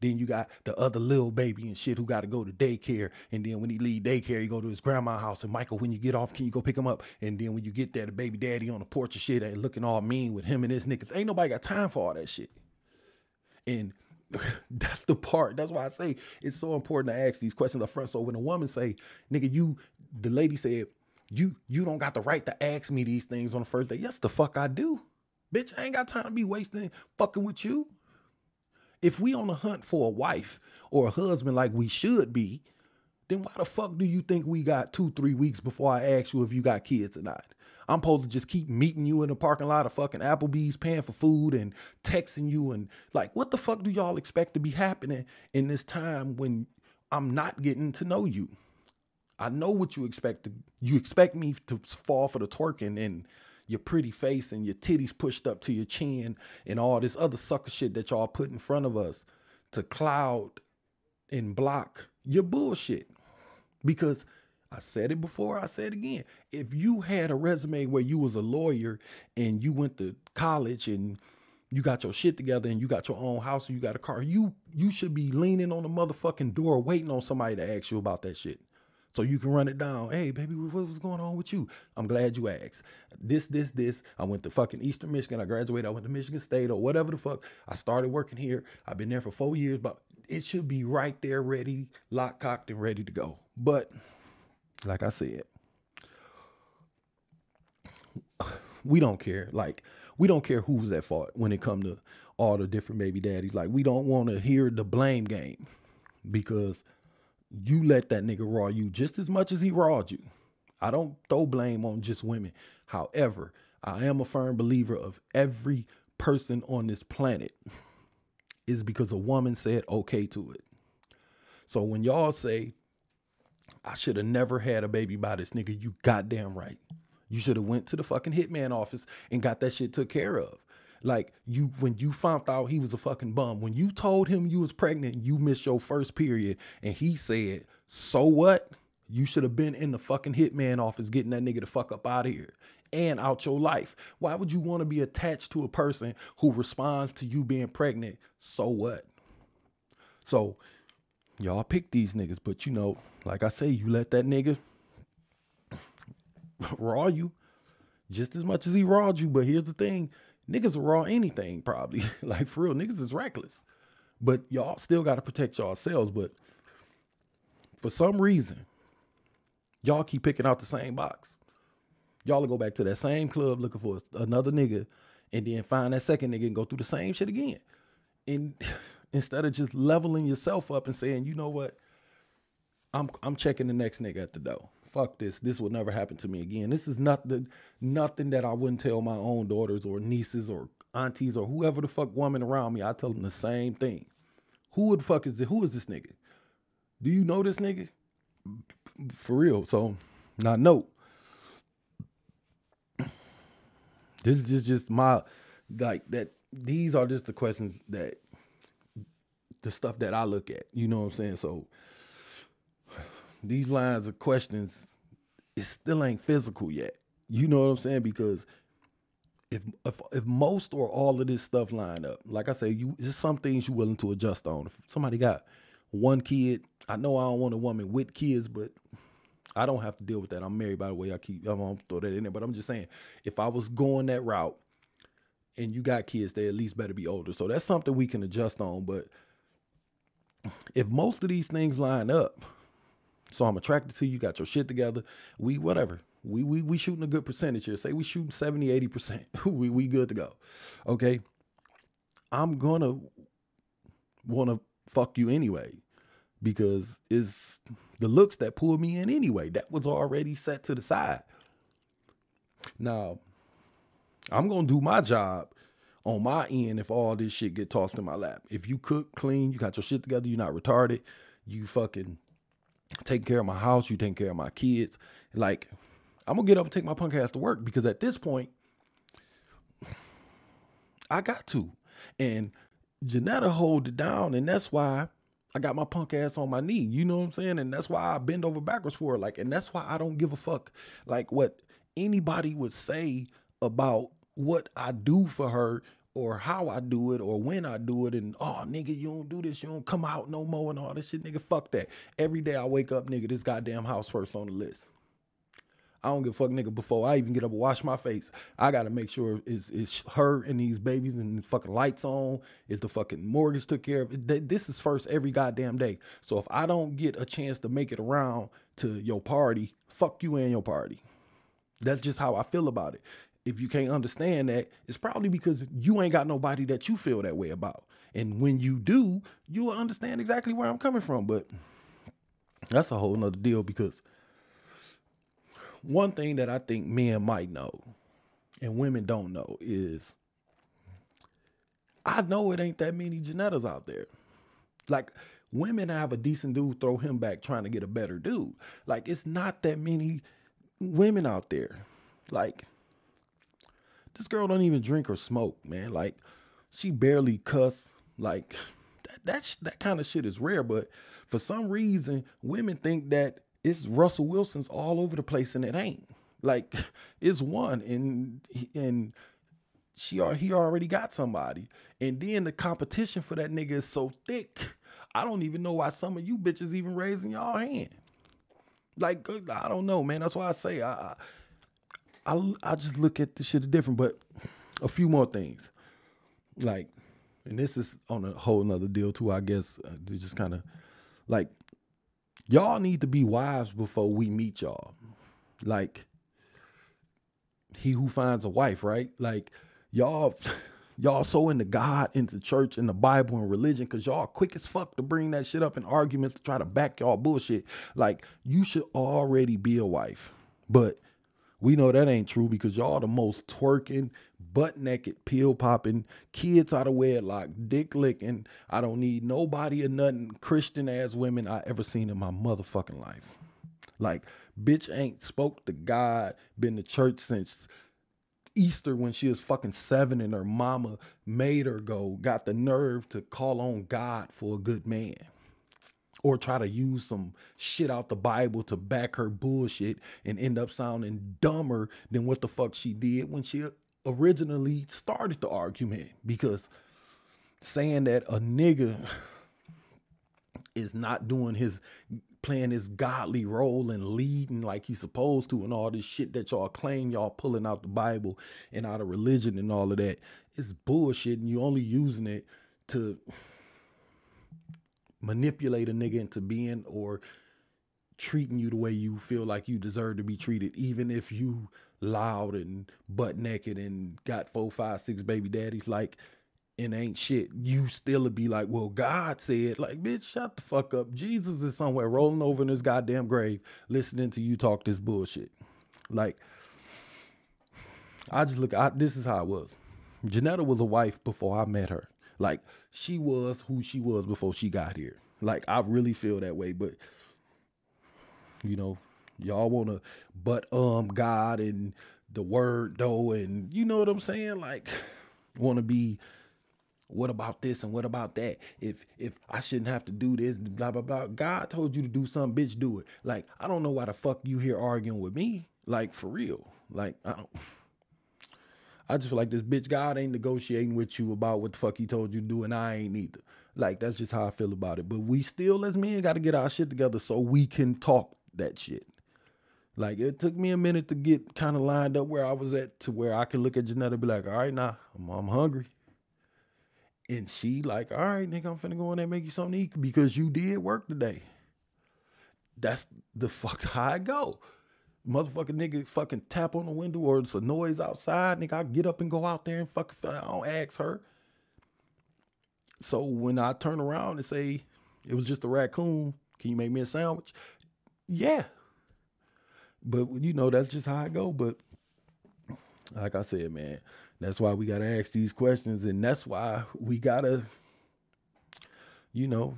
Then you got the other little baby and shit who got to go to daycare. And then when he leave daycare, he go to his grandma's house. And Michael, when you get off, can you go pick him up? And then when you get there, the baby daddy on the porch and shit ain't looking all mean with him and his niggas. Ain't nobody got time for all that shit. And that's the part. That's why I say it's so important to ask these questions up front. So when a woman say, nigga, the lady said, you don't got the right to ask me these things on the first day. Yes, the fuck I do. Bitch, I ain't got time to be wasting fucking with you. If we on a hunt for a wife or a husband like we should be, then why the fuck do you think we got 2-3 weeks before I ask you if you got kids or not? I'm supposed to just keep meeting you in the parking lot of fucking Applebee's, paying for food and texting you, and like, what the fuck do y'all expect to be happening in this time when I'm not getting to know you? I know what you expect. You expect me to fall for the twerking and your pretty face and your titties pushed up to your chin and all this other sucker shit that y'all put in front of us to cloud and block your bullshit. Because I said it before, I said it again. If you had a resume where you was a lawyer and you went to college and you got your shit together and you got your own house and you got a car, you should be leaning on the motherfucking door waiting on somebody to ask you about that shit. So you can run it down. Hey, baby, what's going on with you? I'm glad you asked. This. I went to fucking Eastern Michigan. I graduated. I went to Michigan State or whatever the fuck. I started working here. I've been there for 4 years, but it should be right there ready, locked, cocked, and ready to go. But like I said, we don't care. Like, we don't care who's at fault when it comes to all the different baby daddies. Like, we don't want to hear the blame game because you let that nigga raw you just as much as he rawed you. I don't throw blame on just women. However, I am a firm believer of every person on this planet is because a woman said okay to it. So when y'all say, I should have never had a baby by this nigga, you goddamn right. You should have went to the fucking hitman office and got that shit took care of. Like, when you found out he was a fucking bum, when you told him you was pregnant, you missed your first period, and he said, so what? You should have been in the fucking hitman office getting that nigga the fuck up out of here and out your life. Why would you want to be attached to a person who responds to you being pregnant? So what? So y'all pick these niggas, but you know, like I say, you let that nigga raw you just as much as he rawed you. But here's the thing, niggas will raw anything probably. Like, for real, niggas is reckless. But y'all still got to protect yourselves. But for some reason, y'all keep picking out the same box. Y'all will go back to that same club looking for another nigga and then find that second nigga and go through the same shit again. And instead of just leveling yourself up and saying, you know what, I'm checking the next nigga at the door. Fuck this. This will never happen to me again. This is nothing that I wouldn't tell my own daughters or nieces or aunties or whoever the fuck woman around me. I tell them the same thing. Who the fuck is this? Who is this nigga? Do you know this nigga? For real. So, now note, this is just my, like, that these are just the questions that, the stuff that I look at. You know what I'm saying? So, these lines of questions, it still ain't physical yet. You know what I'm saying? Because if most or all of this stuff line up, like I say, just some things you're willing to adjust on. If somebody got one kid, I know I don't want a woman with kids, but I don't have to deal with that. I'm married, by the way. I'm gonna throw that in there, but I'm just saying, if I was going that route and you got kids, they at least better be older. So that's something we can adjust on. But if most of these things line up, so I'm attracted to you, got your shit together, we shooting a good percentage here. Say we shooting 70, 80%. we good to go. Okay. I'm gonna wanna fuck you anyway, because it's the looks that pull me in anyway. That was already set to the side. Now, I'm gonna do my job on my end if all this shit get tossed in my lap. If you cook, clean, you got your shit together, you're not retarded, you fucking taking care of my house, you taking care of my kids, like, I'm gonna get up and take my punk ass to work, because at this point, I got to. And Janetta hold it down, and that's why I got my punk ass on my knee. You know what I'm saying? And that's why I bend over backwards for her. Like, and that's why I don't give a fuck, like, what anybody would say about what I do for her or how I do it or when I do it. And, oh, nigga, you don't do this, you don't come out no more and all this shit, nigga, fuck that. Every day I wake up, nigga, this goddamn house first on the list. I don't give a fuck, nigga, before I even get up and wash my face. I got to make sure it's her and these babies and the fucking lights on. Is the fucking mortgage took care of? This is first every goddamn day. So if I don't get a chance to make it around to your party, fuck you and your party. That's just how I feel about it. If you can't understand that, it's probably because you ain't got nobody that you feel that way about. And when you do, you'll understand exactly where I'm coming from. But that's a whole nother deal, because one thing that I think men might know and women don't know is, I know it ain't that many Janettas out there. Like, women have a decent dude, throw him back trying to get a better dude. Like, it's not that many women out there. Like, this girl don't even drink or smoke, man. Like, she barely cuss. Like, that kind of shit is rare. But for some reason, women think that it's Russell Wilson's all over the place, and it ain't. Like, it's one, and he already got somebody. And then the competition for that nigga is so thick. I don't even know why some of you bitches even raising y'all hand. Like, I don't know, man. That's why I say I just look at this shit different. But a few more things. Like, and this is on a whole nother deal too, I guess. To just kind of like, y'all need to be wives before we meet y'all. Like, he who finds a wife, right? Like, y'all so into God, into church, and the Bible and religion, because y'all quick as fuck to bring that shit up in arguments to try to back y'all bullshit. Like, you should already be a wife. But we know that ain't true, because y'all the most twerking, butt naked, pill popping, kids out of wedlock, dick licking, I don't need nobody or nothing, Christian ass women I ever seen in my motherfucking life. Like, bitch ain't spoke to God, been to church since Easter when she was fucking 7 and her mama made her go, got the nerve to call on God for a good man. Or try to use some shit out the Bible to back her bullshit and end up sounding dumber than what the fuck she did when she originally started the argument. Because saying that a nigga is not playing his godly role and leading like he's supposed to and all this shit that y'all claim y'all pulling out the Bible and out of religion and all of that, it's bullshit, and you only using it to manipulate a nigga into being or treating you the way you feel like you deserve to be treated, even if you loud and butt naked and got 4, 5, 6 baby daddies. Like, and ain't shit, you still would be like, well, God said, like, bitch, shut the fuck up. Jesus is somewhere rolling over in his goddamn grave listening to you talk this bullshit. Like, this is how it was. Janetta was a wife before I met her. Like, she was who she was before she got here. Like, I really feel that way. But, you know, y'all want to God and the word though, and you know what I'm saying? Like, want to be, what about this and what about that? If I shouldn't have to do this, blah, blah, blah. God told you to do something, bitch, do it. Like, I don't know why the fuck you here arguing with me. Like, for real. Like, I just feel like this bitch God ain't negotiating with you about what the fuck he told you to do, and I ain't either. Like, that's just how I feel about it. But we still, as men, got to get our shit together so we can talk that shit. Like, it took me a minute to get kind of lined up where I was at, to where I can look at Janetta and be like, all right, nah, I'm hungry. And she like, all right, nigga, I'm finna go in there and make you something to eat because you did work today. That's the fuck how I go. Motherfucking nigga fucking tap on the window or it's a noise outside. Nigga, I get up and go out there and fucking, I don't ask her. So when I turn around and say, it was just a raccoon, can you make me a sandwich? Yeah. But, you know, that's just how I go. But like I said, man, that's why we got to ask these questions. And that's why we got to, you know,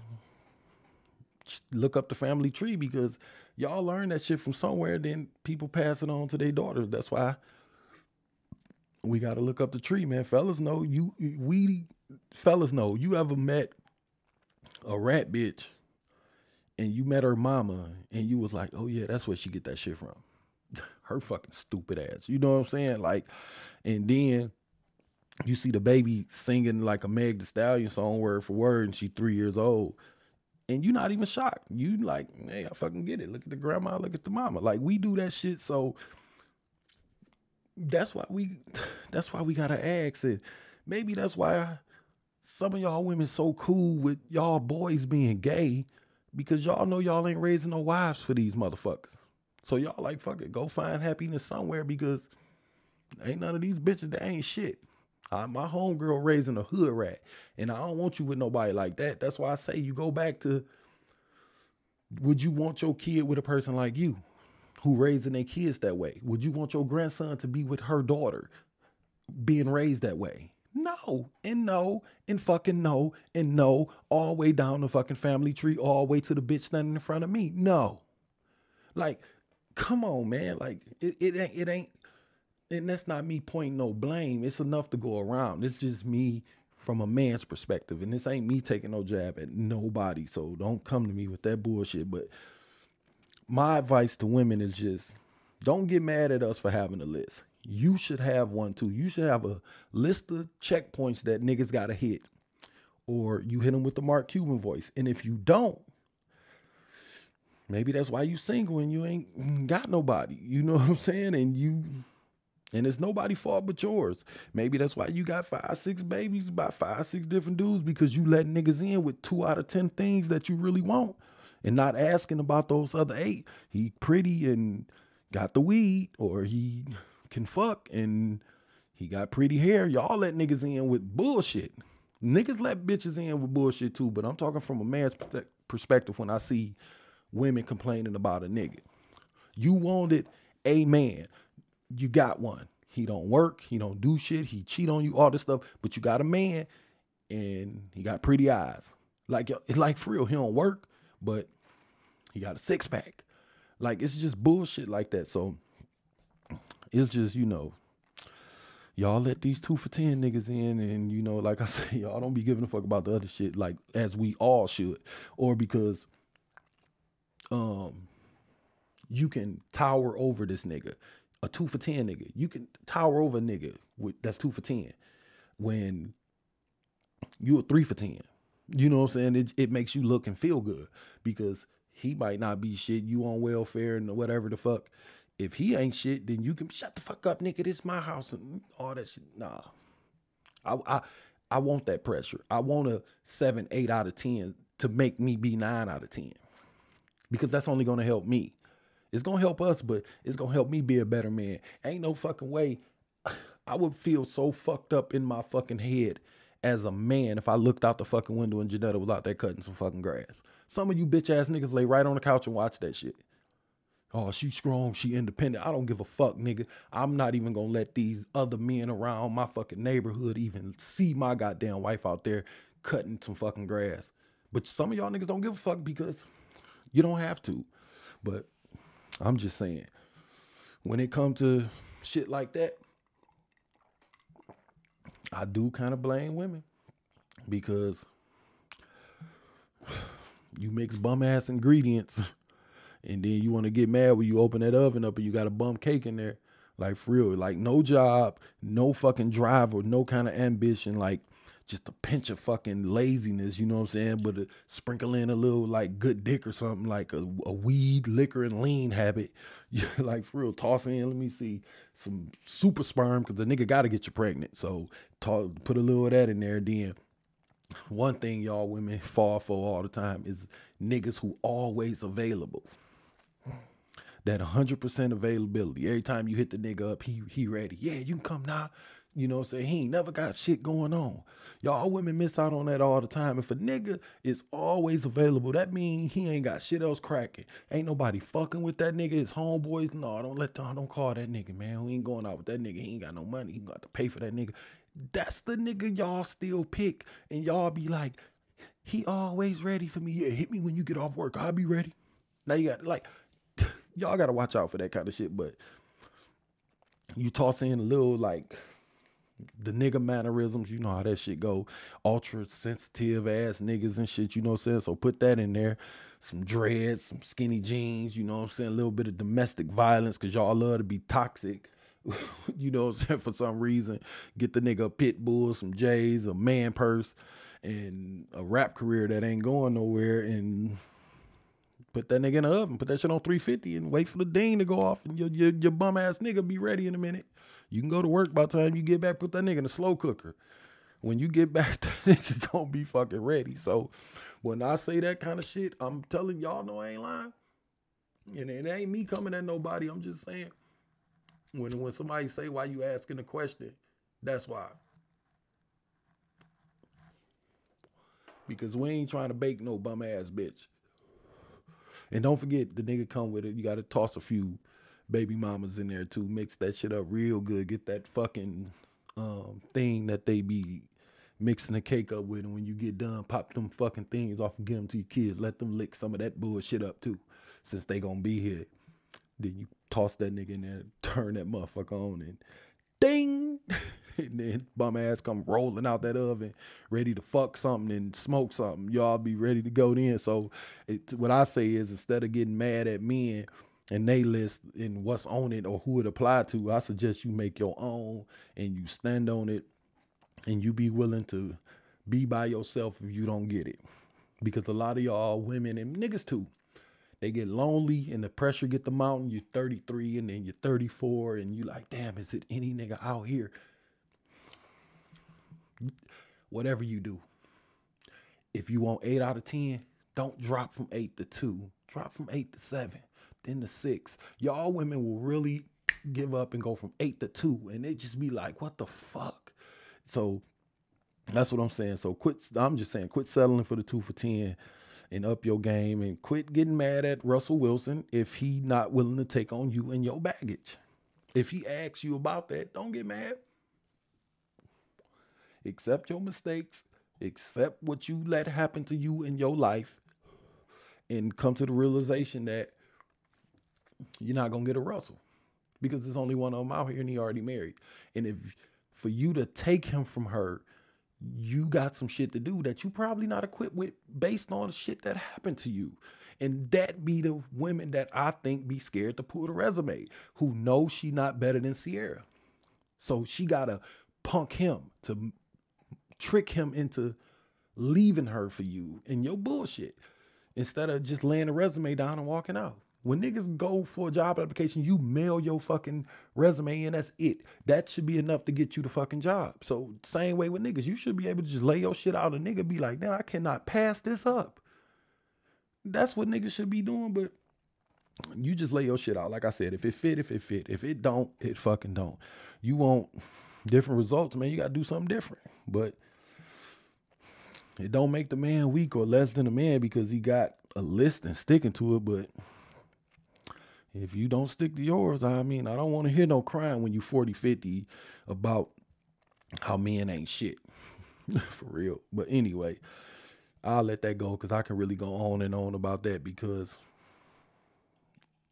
look up the family tree, because y'all learn that shit from somewhere. Then people pass it on to their daughters. That's why we got to look up the tree, man. Fellas know you ever met a rat bitch and you met her mama and you was like, oh yeah, that's where she get that shit from. Her fucking stupid ass. You know what I'm saying? Like, and then you see the baby singing like a Meg Thee Stallion song word for word, and she 3 years old. And you're not even shocked. You like, hey, I fucking get it. Look at the grandma, look at the mama. Like, we do that shit. So that's why we gotta ask it. Maybe that's why some of y'all women so cool with y'all boys being gay, because y'all know y'all ain't raising no wives for these motherfuckers. So y'all like, fuck it, go find happiness somewhere, because ain't none of these bitches that ain't shit. My homegirl raising a hood rat, and I don't want you with nobody like that. That's why I say you go back to, would you want your kid with a person like you who raising their kids that way? Would you want your grandson to be with her daughter being raised that way? No, and no, and fucking no, and no, all the way down the fucking family tree, all the way to the bitch standing in front of me. No. Like, come on, man. Like, it ain't, and that's not me pointing no blame. It's enough to go around. It's just me from a man's perspective. And this ain't me taking no jab at nobody. So don't come to me with that bullshit. But my advice to women is just, don't get mad at us for having a list. you should have one too. You should have a list of checkpoints that niggas gotta hit. Or you hit them with the Mark Cuban voice. And if you don't, maybe that's why you single and you ain't got nobody. You know what I'm saying? And it's nobody's fault but yours. Maybe that's why you got 5, 6 babies by 5, 6 different dudes, because you let niggas in with 2 out of 10 things that you really want and not asking about those other 8. He pretty and got the weed, or he can fuck and he got pretty hair. Y'all let niggas in with bullshit. Niggas let bitches in with bullshit too, but I'm talking from a man's perspective when I see women complaining about a nigga. You wanted a man. You got one. He don't work. He don't do shit. He cheat on you, all this stuff. But you got a man and he got pretty eyes. Like, it's like for real. He don't work, but he got a 6-pack. Like, it's just bullshit like that. So it's just, you know, y'all let these 2 for 10 niggas in, and, you know, like I say, y'all don't be giving a fuck about the other shit, like, as we all should. Or because you can tower over this nigga. A 2 for 10 nigga. You can tower over a nigga that's 2 for 10 when you a 3 for 10. You know what I'm saying? It makes you look and feel good, because he might not be shit. You on welfare and whatever the fuck. If he ain't shit, then you can shut the fuck up, nigga. This is my house and all that shit. Nah. I want that pressure. I want a 7, 8 out of 10 to make me be 9 out of 10. Because that's only gonna help me. It's going to help us, but it's going to help me be a better man. Ain't no fucking way. I would feel so fucked up in my fucking head as a man if I looked out the fucking window and Janetta was out there cutting some fucking grass. Some of you bitch ass niggas lay right on the couch and watch that shit. Oh, she strong, she independent. I don't give a fuck, nigga. I'm not even going to let these other men around my fucking neighborhood even see my goddamn wife out there cutting some fucking grass. But some of y'all niggas don't give a fuck because you don't have to. But I'm just saying, when it comes to shit like that, I do kind of blame women, because you mix bum ass ingredients and then you want to get mad when you open that oven up and you got a bum cake in there. Like, for real, like, no job, no fucking drive, or no kind of ambition, like just a pinch of fucking laziness, you know what I'm saying? But sprinkle in a little like good dick or something, like a weed, liquor, and lean habit. Yeah, like, for real, toss in, let me see, some super sperm, because the nigga got to get you pregnant. So put a little of that in there. Then one thing y'all women fall for all the time is niggas who always available. That 100% availability. Every time you hit the nigga up, he ready. Yeah, you can come now. You know what I'm saying? He ain't never got shit going on. Y'all women miss out on that all the time. If a nigga is always available, that means he ain't got shit else cracking. Ain't nobody fucking with that nigga. His homeboys, no, don't call that nigga, man. We ain't going out with that nigga. He ain't got no money. He got to pay for that nigga. That's the nigga y'all still pick. And y'all be like, he always ready for me. Yeah, hit me when you get off work. I'll be ready. Now you got, like, y'all got to watch out for that kind of shit. But you toss in a little, like, the nigga mannerisms, you know how that shit go. Ultra sensitive ass niggas and shit, you know what I'm saying? So put that in there. Some dreads, some skinny jeans, you know what I'm saying? A little bit of domestic violence, because y'all love to be toxic. You know what I'm saying? For some reason, get the nigga a pit bull, some J's, a man purse, and a rap career that ain't going nowhere, and put that nigga in the oven, put that shit on 350 and wait for the ding to go off, and your bum ass nigga be ready in a minute. You can go to work by the time you get back, put that nigga in a slow cooker. When you get back, that nigga gonna be fucking ready. So when I say that kind of shit, I'm telling y'all, no, I ain't lying. And it ain't me coming at nobody. I'm just saying, when somebody say, why you asking a question, that's why. Because we ain't trying to bake no bum ass bitch. And don't forget, the nigga come with it. You got to toss a few baby mamas in there too. Mix that shit up real good. Get that fucking thing that they be mixing the cake up with. And when you get done, pop them fucking things off and give them to your kids. Let them lick some of that bullshit up too, since they gonna be here. Then you toss that nigga in there, turn that motherfucker on, and ding. And then bum ass come rolling out that oven, ready to fuck something and smoke something. Y'all be ready to go then. So what I say is, instead of getting mad at men and they list and what's on it or who it applied to. I suggest you make your own and you stand on it and you be willing to be by yourself if you don't get it. Because a lot of y'all women and niggas too, they get lonely and the pressure get the mountain. You're 33 and then you're 34 and you like, damn, is it any nigga out here? Whatever you do, if you want 8 out of 10, don't drop from 8 to 2. Drop from 8 to 7, then to 6. Y'all women will really give up and go from 8 to 2, and they just be like, what the fuck? So that's what I'm saying. So I'm just saying, quit settling for the 2 for 10 and up your game, and quit getting mad at Russell Wilson if he not willing to take on you and your baggage. If he asks you about that, don't get mad. Accept your mistakes, accept what you let happen to you in your life, and come to the realization that you're not going to get a Russell because there's only one of them out here and he already married. And if for you to take him from her, you got some shit to do that you probably not equipped with based on the shit that happened to you. And that be the women that I think be scared to pull the resume, who know she not better than Sierra. So she got to punk him to trick him into leaving her for you and your bullshit instead of just laying the resume down and walking out. When niggas go for a job application, you mail your fucking resume and that's it. That should be enough to get you the fucking job. So same way with niggas, you should be able to just lay your shit out. A nigga be like, now I cannot pass this up. That's what niggas should be doing, but you just lay your shit out. Like I said, if it fit, if it fit. If it don't, it fucking don't. You want different results, man, you got to do something different. But it don't make the man weak or less than a man because he got a list and sticking to it. But if you don't stick to yours, I mean, I don't want to hear no crying when you 40, 50 about how men ain't shit. For real. But anyway, I'll let that go because I can really go on and on about that because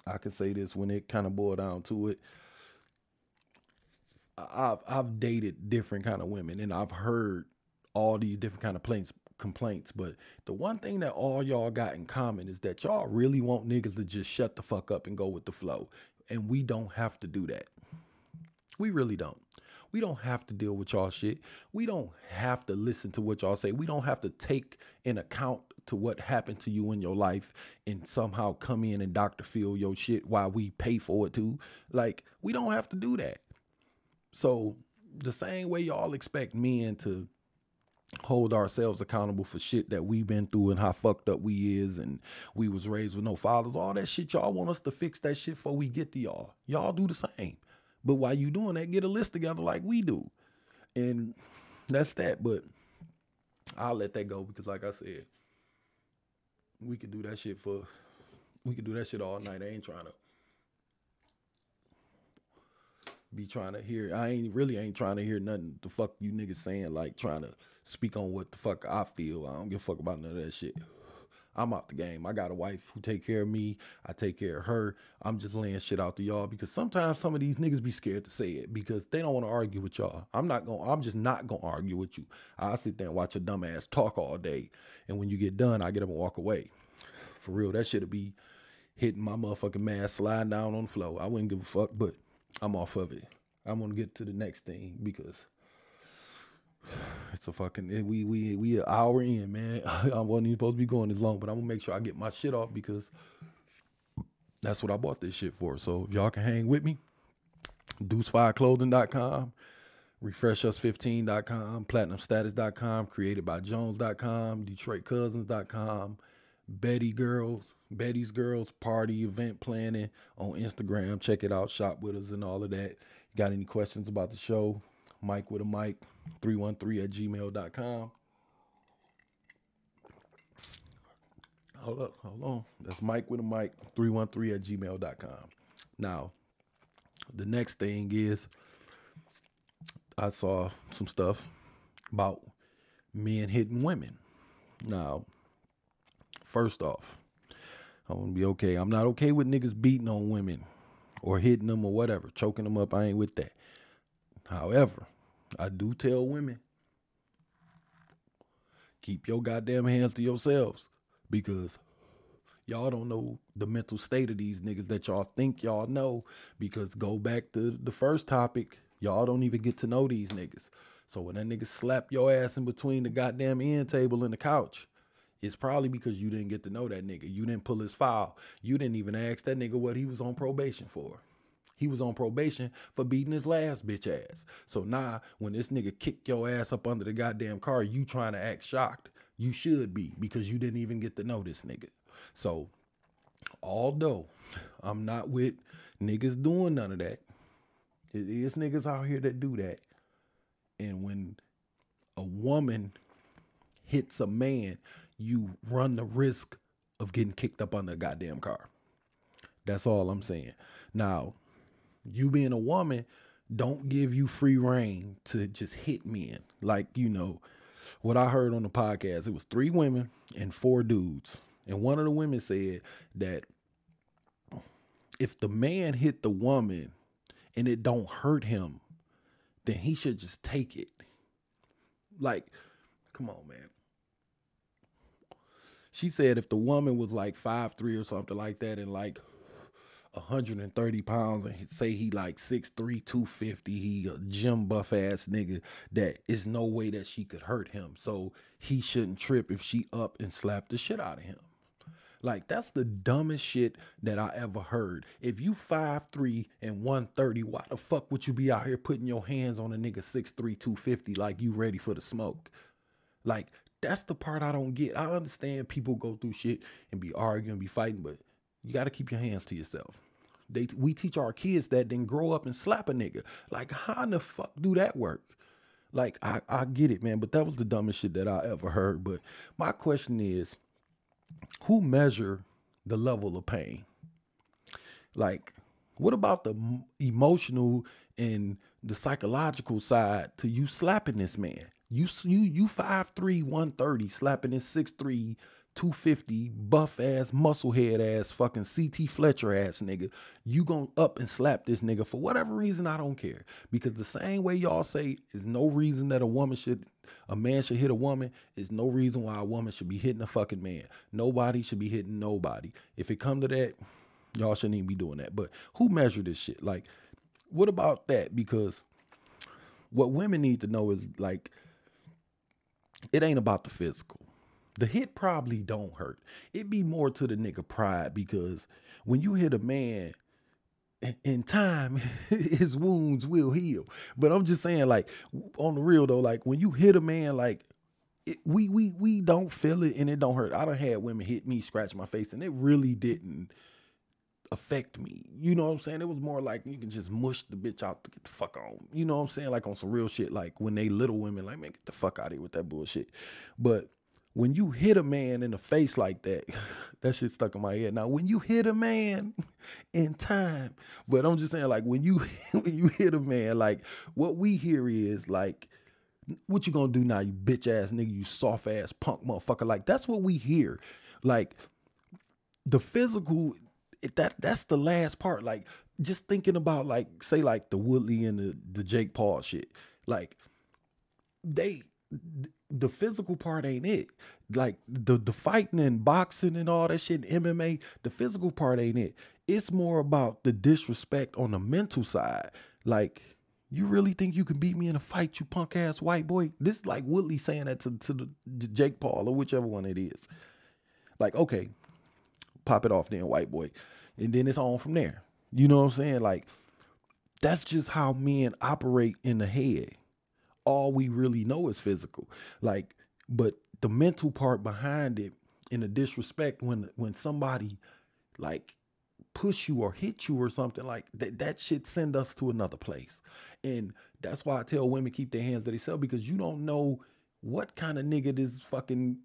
I can say this when it kind of boiled down to it. I've dated different kind of women and I've heard all these different kind of complaints, but the one thing that all y'all got in common is that y'all really want niggas to just shut the fuck up and go with the flow. And we don't have to do that. We really don't. We don't have to deal with y'all shit. We don't have to listen to what y'all say. We don't have to take in account to what happened to you in your life and somehow come in and Dr. Phil your shit while we pay for it too. Like, we don't have to do that. So the same way y'all expect men to hold ourselves accountable for shit that we've been through and how fucked up we is and we was raised with no fathers, all that shit, y'all want us to fix that shit before we get to y'all. Y'all do the same. But while you doing that, get a list together like we do. And that's that. But I'll let that go because like I said, we could do that shit all night. I ain't trying to hear. I ain't trying to hear nothing the fuck you niggas saying, like trying to speak on what the fuck I feel. I don't give a fuck about none of that shit. I'm out the game. I got a wife who take care of me. I take care of her. I'm just laying shit out to y'all because sometimes some of these niggas be scared to say it because they don't want to argue with y'all. I'm just not gonna argue with you. I sit there and watch your dumb ass talk all day. And when you get done, I get up and walk away. For real, that shit'll be hitting my motherfucking mask, sliding down on the floor. I wouldn't give a fuck, but I'm off of it. I'm gonna get to the next thing because it's a fucking we an hour in, man. I wasn't even supposed to be going this long, but I'm gonna make sure I get my shit off because that's what I bought this shit for. So if y'all can hang with me, Deuce5clothing.com, refreshus15.com, platinumstatus.com, createdbyjones.com, detroitcousins.com, Betty's Girls Party Event Planning on Instagram. Check it out, shop with us and all of that. Got any questions about the show? Mike with a mic, 313@gmail.com. Hold on. That's Mike with a mic, 313@gmail.com. Now, the next thing is I saw some stuff about men hitting women. Now, first off, I want to be okay. I'm not okay with niggas beating on women or hitting them or whatever, choking them up. I ain't with that. However, I do tell women, keep your goddamn hands to yourselves because Y'all don't know the mental state of these niggas that y'all think y'all know, because go back to the first topic, y'all don't even get to know these niggas. So when that nigga slap your ass in between the goddamn end table and the couch, it's probably because you didn't get to know that nigga. You didn't pull his file. You didn't even ask that nigga what he was on probation for. He was on probation for beating his last bitch ass. So now when this nigga kick your ass up under the goddamn car, you trying to act shocked. You should be, because you didn't even get to know this nigga. So although I'm not with niggas doing none of that, it is niggas out here that do that. And when a woman hits a man, you run the risk of getting kicked up under a goddamn car. That's all I'm saying. Now, you being a woman don't give you free reign to just hit men. Like, what I heard on the podcast, it was 3 women and 4 dudes. And one of the women said that if the man hit the woman and it don't hurt him, then he should just take it. Like, come on, man. She said if the woman was like 5'3" or something like that and like 130 pounds and say he like 6'3", 250, he a gym buff ass nigga, that is no way that she could hurt him. So he shouldn't trip if she up and slap the shit out of him. Like, that's the dumbest shit that I ever heard. If you 5'3" and 130, why the fuck would you be out here putting your hands on a nigga 6'3", 250 like you ready for the smoke? Like, that's the part I don't get. I understand people go through shit and be arguing, be fighting, but you got to keep your hands to yourself. We teach our kids that, then grow up and slap a nigga. Like, how in the fuck do that work? Like, I get it, man, but that was the dumbest shit that I ever heard. But my question is, who measure the level of pain? Like, what about the emotional and the psychological side to you slapping this man? You 5'3", 130, slapping this 6'3", 250, buff ass, muscle head ass, fucking CT Fletcher ass nigga. You gonna up and slap this nigga for whatever reason, I don't care. Because the same way y'all say is no reason that a man should hit a woman, is no reason why a woman should be hitting a fucking man. Nobody should be hitting nobody. If it come to that, y'all shouldn't even be doing that. But who measure this shit? Like, what about that? Because what women need to know is, like, it ain't about the physical. The hit probably don't hurt. It be more to the nigga pride, because when you hit a man, in time, his wounds will heal. But I'm just saying, like, on the real though, like, when you hit a man, like, we don't feel it and it don't hurt. I done had women hit me, scratch my face, and it really didn't affect me. You know what I'm saying? It was more like you can just mush the bitch out to get the fuck on. You know what I'm saying? Like, on some real shit, like when they little women, like, man, get the fuck out of here with that bullshit. But when you hit a man in the face like that, that shit stuck in my head. Now, when you hit a man in time, but I'm just saying, like, when you hit a man, like, what we hear is, like, what you gonna do now, you bitch ass nigga, you soft ass punk motherfucker? Like, that's what we hear. Like, the physical, that's the last part. Like, just thinking about, like, say, like, the Woodley and the Jake Paul shit. Like, the physical part ain't it. Like, the fighting and boxing and all that shit, MMA, the physical part ain't it. It's more about the disrespect on the mental side. Like, you really think you can beat me in a fight, you punk ass white boy? This is like Woodley saying that to the Jake Paul or whichever one it is. Like, okay, pop it off then, white boy. And then it's on from there. You know what I'm saying? Like, that's just how men operate in the head. All we really know is physical. Like, but the mental part behind it, in the disrespect, when somebody like push you or hit you or something, like that shit send us to another place. And that's why I tell women keep their hands to themselves, because you don't know what kind of nigga this fucking,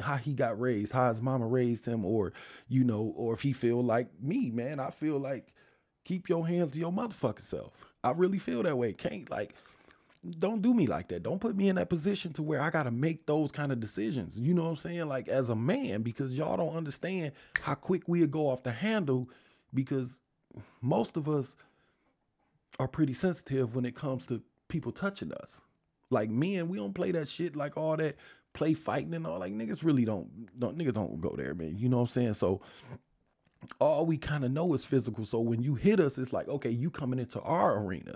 how he got raised, how his mama raised him, or, you know, or if he feel like me, man. I feel like keep your hands to your motherfucking self. I really feel that way. Can't, like, don't do me like that. Don't put me in that position to where I got to make those kind of decisions. You know what I'm saying? Like, as a man, because y'all don't understand how quick we'll go off the handle, because most of us are pretty sensitive when it comes to people touching us. Like, men, we don't play that shit, like all that play fighting and all. Like niggas really niggas don't go there, man. You know what I'm saying? So all we kind of know is physical. So when you hit us, it's like, okay, you coming into our arena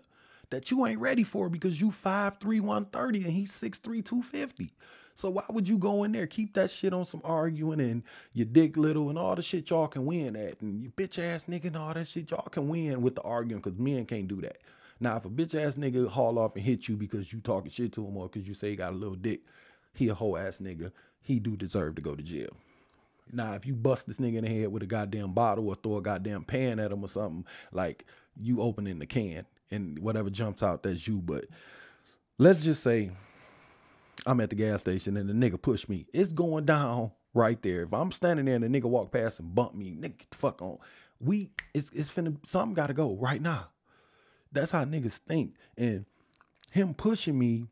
that you ain't ready for because you 5'3", 130 and he's 6'3", 250. So why would you go in there? Keep that shit on some arguing and your dick little and all the shit y'all can win at. And you bitch ass nigga and all that shit y'all can win with the arguing because men can't do that. Now, if a bitch ass nigga haul off and hit you because you talking shit to him or because you say he got a little dick, he a whole ass nigga. He do deserve to go to jail. Now, if you bust this nigga in the head with a goddamn bottle or throw a goddamn pan at him or something, like you opening the can and whatever jumps out, that's you. But let's just say I'm at the gas station and the nigga push me. It's going down right there. If I'm standing there and the nigga walk past and bump me, nigga, get the fuck on. It's finna, something gotta go right now. That's how niggas think. And him pushing me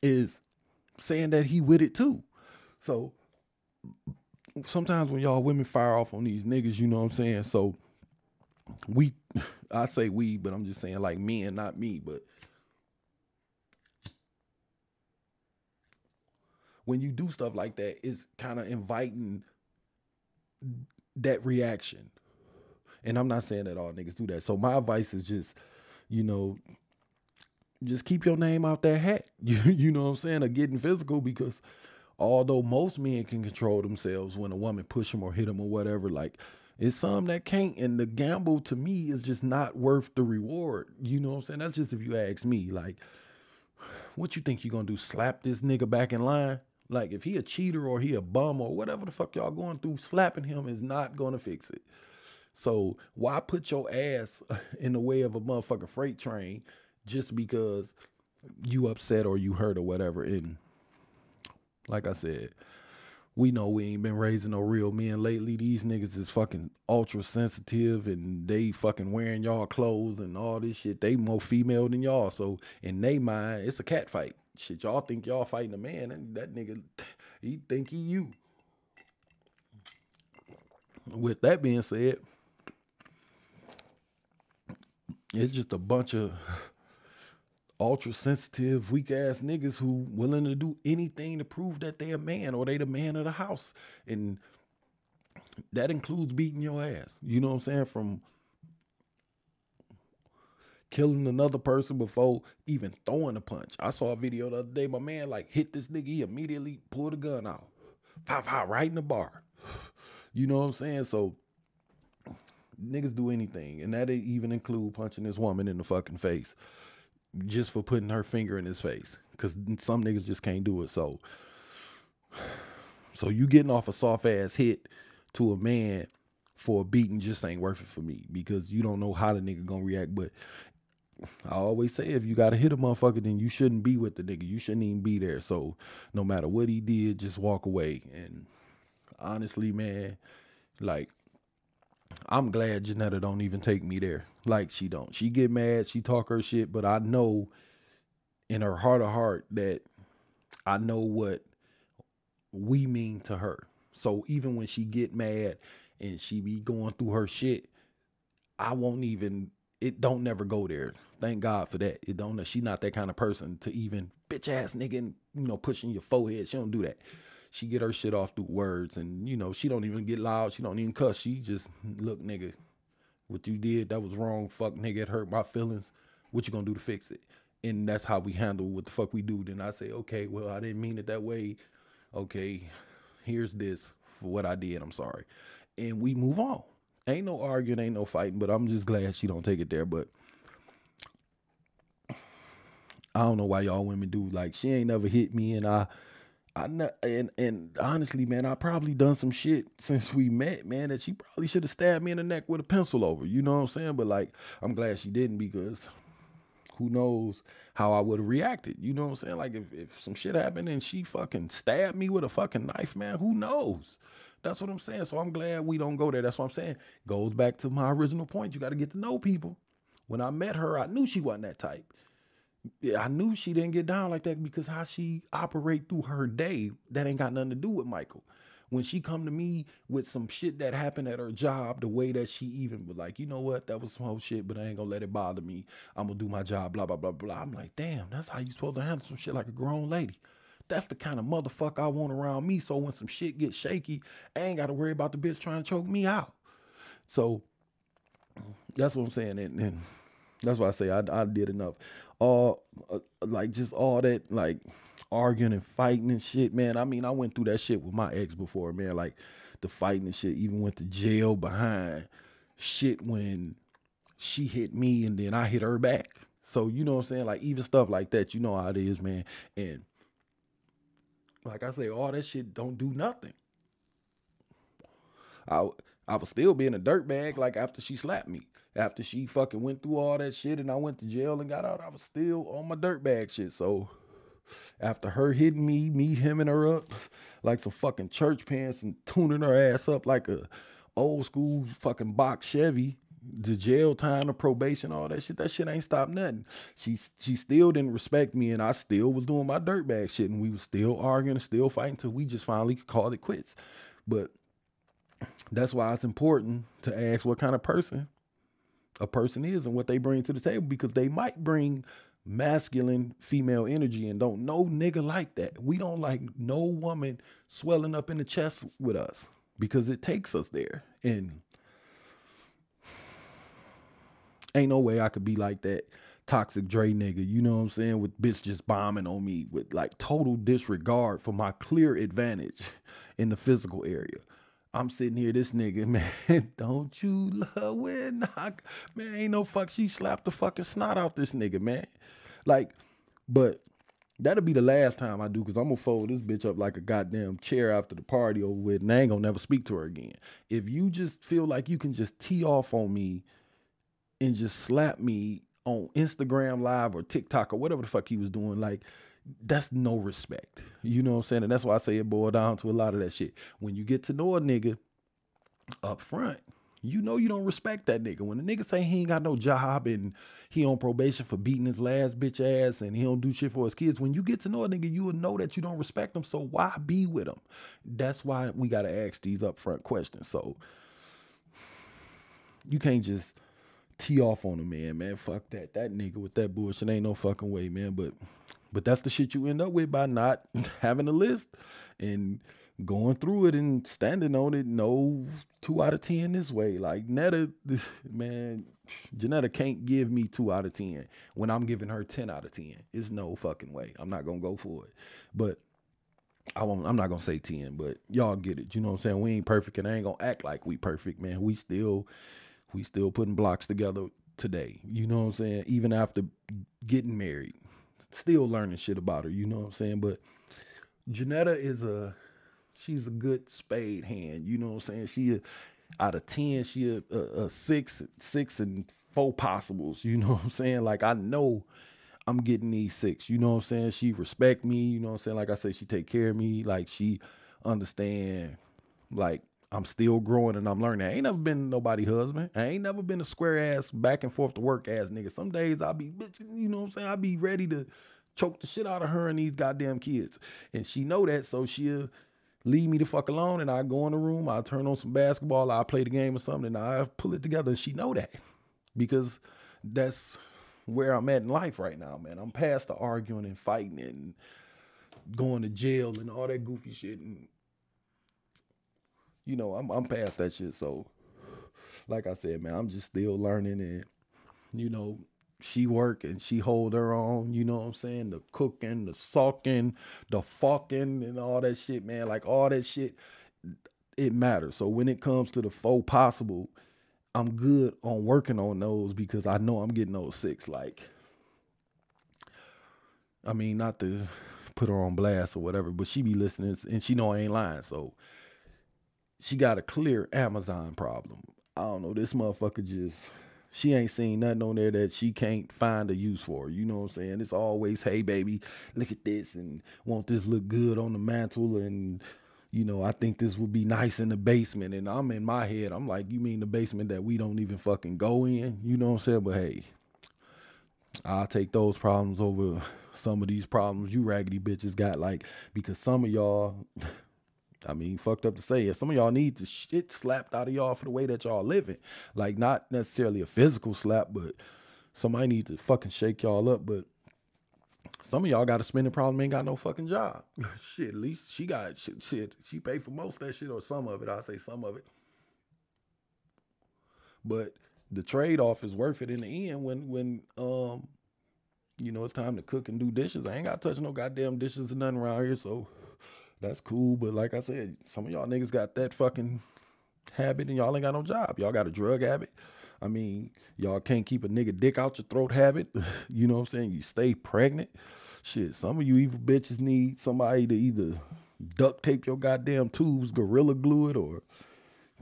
is saying that he with it too. So sometimes when y'all women fire off on these niggas, you know what I'm saying? So I say we, but I'm just saying like men, not me, but when you do stuff like that, it's kind of inviting that reaction. And I'm not saying that all niggas do that. So my advice is just, you know, just keep your name out that hat. You know what I'm saying? Of getting physical, because although most men can control themselves when a woman push them or hit them or whatever, like it's some that can't. And the gamble to me is just not worth the reward. You know what I'm saying? That's just if you ask me. Like, what you think you gonna do? Slap this nigga back in line? Like if he a cheater or he a bum or whatever the fuck y'all going through, slapping him is not gonna fix it. So why put your ass in the way of a motherfucking freight train just because you upset or you hurt or whatever? And like I said, we know we ain't been raising no real men lately. These niggas is fucking ultra sensitive and they fucking wearing y'all clothes and all this shit. They more female than y'all. So in they mind, it's a cat fight. Shit, y'all think y'all fighting a man, and that nigga, he think he you. With that being said, it's just a bunch of ultra sensitive, weak ass niggas who willing to do anything to prove that they a man or they the man of the house. And that includes beating your ass. You know what I'm saying? From killing another person before even throwing a punch. I saw a video the other day, my man like hit this nigga, he immediately pulled a gun out. Pow, right in the bar. You know what I'm saying? So niggas do anything, and that even include punching this woman in the fucking face just for putting her finger in his face, because some niggas just can't do it. So you getting off a soft ass hit to a man for a beating just ain't worth it for me, because you don't know how the nigga gonna react. But I always say, if you gotta hit a motherfucker, then you shouldn't be with the nigga. You shouldn't even be there. So no matter what he did, just walk away. And honestly, man, like, I'm glad Janetta don't even take me there. Like, she don't. She get mad, she talk her shit, but I know in her heart of heart that I know what we mean to her. So even when she get mad and she be going through her shit, I won't even, it don't never go there. Thank God for that. It don't, she not that kind of person to even bitch ass nigga and, you know, pushing your forehead. She don't do that. She get her shit off through words, and, you know, she don't even get loud. She don't even cuss. She just, look, nigga, what you did, that was wrong. Fuck, nigga, it hurt my feelings. What you gonna do to fix it? And that's how we handle what the fuck we do. Then I say, okay, well, I didn't mean it that way. Okay, here's this for what I did. I'm sorry. And we move on. Ain't no arguing, ain't no fighting, but I'm just glad she don't take it there. But I don't know why y'all women do. Like, she ain't never hit me, and and honestly, man, I probably done some shit since we met, man, that she probably should have stabbed me in the neck with a pencil over. You know what I'm saying? But like, I'm glad she didn't, because who knows how I would have reacted. You know what I'm saying? Like, if some shit happened and she fucking stabbed me with a fucking knife, man, who knows? That's what I'm saying. So I'm glad we don't go there. That's what I'm saying. Goes back to my original point. You got to get to know people. When I met her, I knew she wasn't that type. Yeah, I knew she didn't get down like that, because how she operate through her day, that ain't got nothing to do with Michael. When she come to me with some shit that happened at her job, the way that she even was like, you know what, that was some whole shit, but I ain't gonna let it bother me. I'm gonna do my job, blah, blah, blah, blah. I'm like, damn, that's how you supposed to handle some shit like a grown lady. that's the kind of motherfucker I want around me. So when some shit gets shaky, I ain't got to worry about the bitch trying to choke me out. So that's what I'm saying. And that's why I say I did enough. Like just all that, like arguing and fighting and shit, man. I mean, I went through that shit with my ex before, man. Like the fighting and shit, even went to jail behind shit when she hit me and then I hit her back. So, you know what I'm saying? Like even stuff like that, you know how it is, man. And like I say, all that shit don't do nothing. I was still being a dirtbag like after she slapped me. After she fucking went through all that shit and I went to jail and got out, I was still on my dirtbag shit. So after her hitting me hemming her up like some fucking church pants and tuning her ass up like a old school fucking box Chevy, the jail time, the probation, all that shit ain't stopped nothing. She still didn't respect me and I still was doing my dirtbag shit and we was still arguing, still fighting till we just finally called it quits. But that's why it's important to ask what kind of person a person is and what they bring to the table, because they might bring masculine female energy and don't no nigga like that. We don't like no woman swelling up in the chest with us because it takes us there. And ain't no way I could be like that toxic Dre nigga, you know what I'm saying, with bitch just bombing on me with like total disregard for my clear advantage in the physical area. I'm sitting here, this nigga, man, don't you love when man, ain't no fuck, she slapped the fucking snot out this nigga, man. Like, but that'll be the last time I do, because I'm gonna fold this bitch up like a goddamn chair after the party over with, and I ain't gonna never speak to her again. If you just feel like you can just tee off on me and just slap me on Instagram Live or TikTok or whatever the fuck he was doing, like, that's no respect. You know what I'm saying? And that's why I say it boiled down to a lot of that shit. When you get to know a nigga up front, you know you don't respect that nigga. When a nigga say he ain't got no job and he on probation for beating his last bitch ass and he don't do shit for his kids, when you get to know a nigga, you will know that you don't respect him. So why be with him? That's why we got to ask these upfront questions. So you can't just tee off on a man. Fuck that. That nigga with that bullshit ain't no fucking way, man. But that's the shit you end up with by not having a list and going through it and standing on it. No 2 out of 10 this way. Like Netta, man, Janetta can't give me 2 out of 10 when I'm giving her 10 out of 10. It's no fucking way. I'm not gonna go for it. But I'm not gonna say 10, but y'all get it. You know what I'm saying? We ain't perfect and I ain't gonna act like we perfect, man. We still putting blocks together today. You know what I'm saying? Even after getting married. Still learning shit about her, you know what I'm saying? But Janetta she's a good spade hand, you know what I'm saying? She out of 10, she a 6 and 4 possibles, you know what I'm saying? Like I know I'm getting these 6, you know what I'm saying? She respect me, you know what I'm saying? Like I said, she take care of me, like she understand, like I'm still growing and I'm learning. I ain't never been nobody's husband. I ain't never been a square ass back and forth to work ass nigga. Some days I'll be bitch, you know what I'm saying? I'll be ready to choke the shit out of her and these goddamn kids. And she know that, so she'll leave me the fuck alone and I go in the room, I turn on some basketball, I play the game or something, and I pull it together. And she know that because that's where I'm at in life right now, man. I'm past the arguing and fighting and going to jail and all that goofy shit. And you know, I'm past that shit. So, like I said, man, I'm just still learning. And, you know, she work and she hold her own, you know what I'm saying? The cooking, the sulking, the fucking and all that shit, man. Like all that shit, it matters. So when it comes to the 4 possible, I'm good on working on those because I know I'm getting those 6. Like, I mean, not to put her on blast or whatever, but she be listening and she know I ain't lying. So, she got a clear Amazon problem. I don't know, this motherfucker she ain't seen nothing on there that she can't find a use for. You know what I'm saying? It's always, hey, baby, look at this and won't this look good on the mantle? And, you know, I think this would be nice in the basement. And I'm in my head, I'm like, you mean the basement that we don't even fucking go in? You know what I'm saying? But, hey, I'll take those problems over some of these problems you raggedy bitches got. Like, because some of y'all... I mean, fucked up to say it. Some of y'all need to shit slapped out of y'all for the way that y'all living. Like, not necessarily a physical slap, but somebody need to fucking shake y'all up. But Some of y'all got a spending problem, ain't got no fucking job. Shit, at least she got shit. She paid for most of that shit or some of it. I'll say some of it. But the trade-off is worth it in the end when you know, it's time to cook and do dishes. I ain't got to touch no goddamn dishes or nothing around here, so that's cool. But like I said, some of y'all niggas got that fucking habit and y'all ain't got no job. Y'all got a drug habit. I mean, y'all can't keep a nigga dick out your throat habit. You know what I'm saying? You stay pregnant. Shit, some of you evil bitches need somebody to either duct tape your goddamn tubes, gorilla glue it, or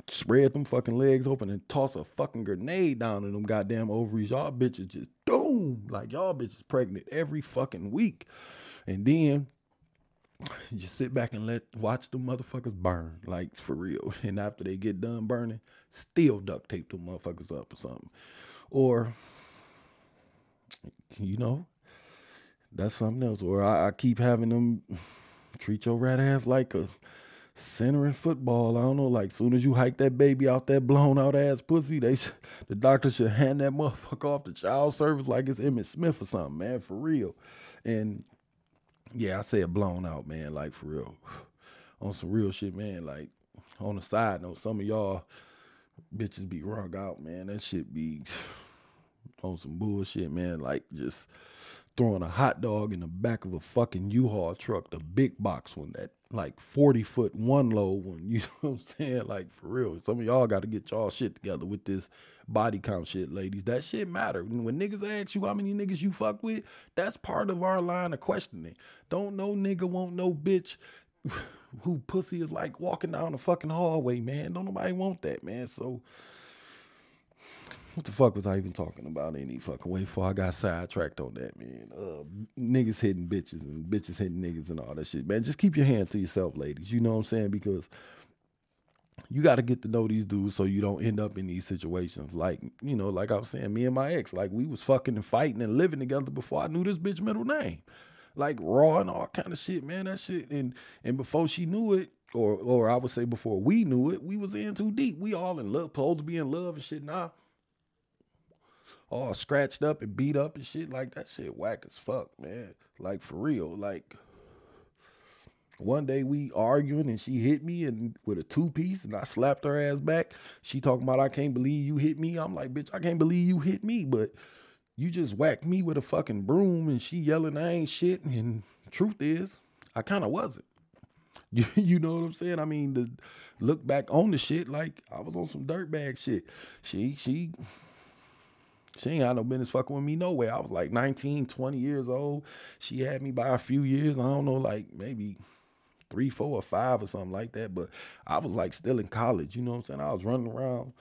spread them fucking legs open and toss a fucking grenade down in them goddamn ovaries. Y'all bitches just doom. Like y'all bitches pregnant every fucking week. And then you just sit back and watch them motherfuckers burn, like for real. And after they get done burning, still duct tape them motherfuckers up or something. Or, you know, that's something else. Or I keep having them treat your rat ass like a center in football. I don't know, like soon as you hike that baby out that blown out ass pussy, the doctor should hand that motherfucker off to child service like it's Emmitt Smith or something, man, for real. And yeah, I say it blown out, man, like for real. On some real shit, man, like on a side note, some of y'all bitches be wrung out, man. That shit be on some bullshit, man, like just throwing a hot dog in the back of a fucking U-Haul truck, the big box one, that like 40-foot one load one, you know what I'm saying? Like for real. Some of y'all got to get y'all shit together with this body count shit, ladies. That shit matter. When niggas ask you how many niggas you fuck with, that's part of our line of questioning. Don't no nigga want no bitch who pussy is like walking down the fucking hallway, man. Don't nobody want that, man. So what the fuck was I even talking about any fucking way before I got sidetracked on that, man? Niggas hitting bitches and bitches hitting niggas and all that shit, man. Just keep your hands to yourself, ladies. You know what I'm saying? Because you got to get to know these dudes so you don't end up in these situations. Like, you know, like I was saying, me and my ex, like we was fucking and fighting and living together before I knew this bitch middle name. Like raw and all kind of shit, man. That shit. And before she knew it, or I would say before we knew it, we was in too deep. We all in love, supposed to be in love and shit now. All scratched up and beat up and shit, like that shit whack as fuck, man. Like for real. Like one day we arguing and she hit me and with a 2-piece and I slapped her ass back. She talking about I can't believe you hit me. I'm like, bitch, I can't believe you hit me, but you just whacked me with a fucking broom and she yelling I ain't shit. And truth is, I kind of wasn't. You know what I'm saying? I mean, to look back on the shit, like I was on some dirtbag shit. She ain't had no business fucking with me no way. I was like 19, 20 years old. She had me by a few years. I don't know, like maybe 3, 4, or 5 or something like that. But I was like still in college. You know what I'm saying? I was running around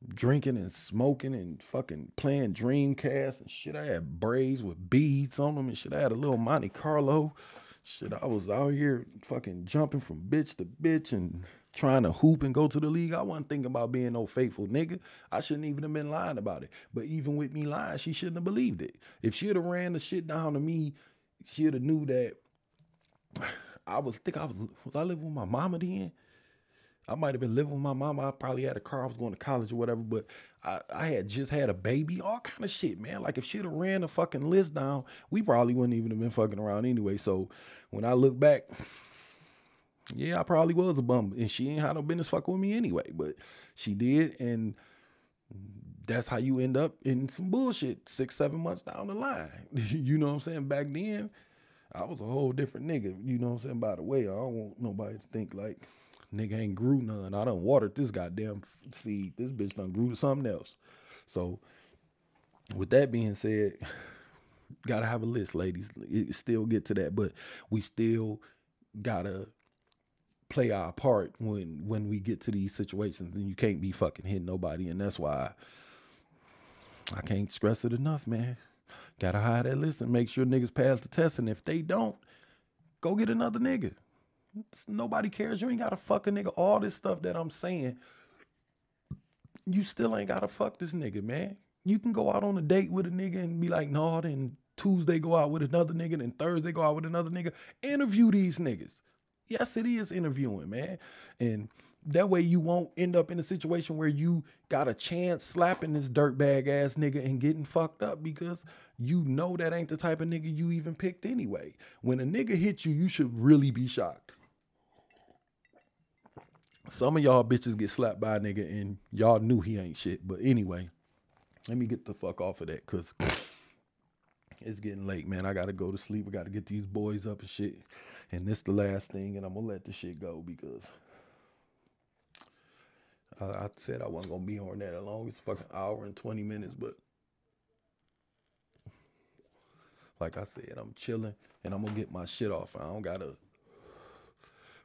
drinking and smoking and fucking playing Dreamcast and shit. I had braids with beads on them and shit. I had a little Monte Carlo. Shit, I was out here fucking jumping from bitch to bitch and trying to hoop and go to the league. I wasn't thinking about being no faithful nigga. I shouldn't even have been lying about it. But even with me lying, she shouldn't have believed it. If she'd have ran the shit down to me, she'd have knew that was I living with my mama then? I might have been living with my mama. I probably had a car. I was going to college or whatever, but I had just had a baby, all kind of shit, man. Like if she'd have ran the fucking list down, we probably wouldn't even have been fucking around anyway. So when I look back, yeah, I probably was a bum, and she ain't had no business fucking with me anyway, but she did, and that's how you end up in some bullshit 6, 7 months down the line. You know what I'm saying? Back then, I was a whole different nigga. You know what I'm saying? By the way, I don't want nobody to think like nigga ain't grew none. I done watered this goddamn seed. This bitch done grew to something else. So with that being said, gotta have a list, ladies. It still get to that, but we still gotta play our part when we get to these situations, and you can't be fucking hitting nobody. And that's why I can't stress it enough, man. Gotta hide that list and make sure niggas pass the test. And if they don't, go get another nigga. Nobody cares. You ain't gotta fuck a nigga. All this stuff that I'm saying, you still ain't gotta fuck this nigga, man. You can go out on a date with a nigga and be like, no, then Tuesday go out with another nigga, then Thursday go out with another nigga. Interview these niggas. Yes, it is interviewing, man. And that way you won't end up in a situation where you got a chance slapping this dirtbag ass nigga and getting fucked up, because you know that ain't the type of nigga you even picked anyway. When a nigga hit you, you should really be shocked. Some of y'all bitches get slapped by a nigga and y'all knew he ain't shit. But anyway, let me get the fuck off of that because it's getting late, man. I got to go to sleep. I got to get these boys up and shit. And this the last thing, and I'm going to let the shit go because I said I wasn't going to be on that long. It's fucking hour and 20 minutes, but like I said, I'm chilling and I'm going to get my shit off. I don't got to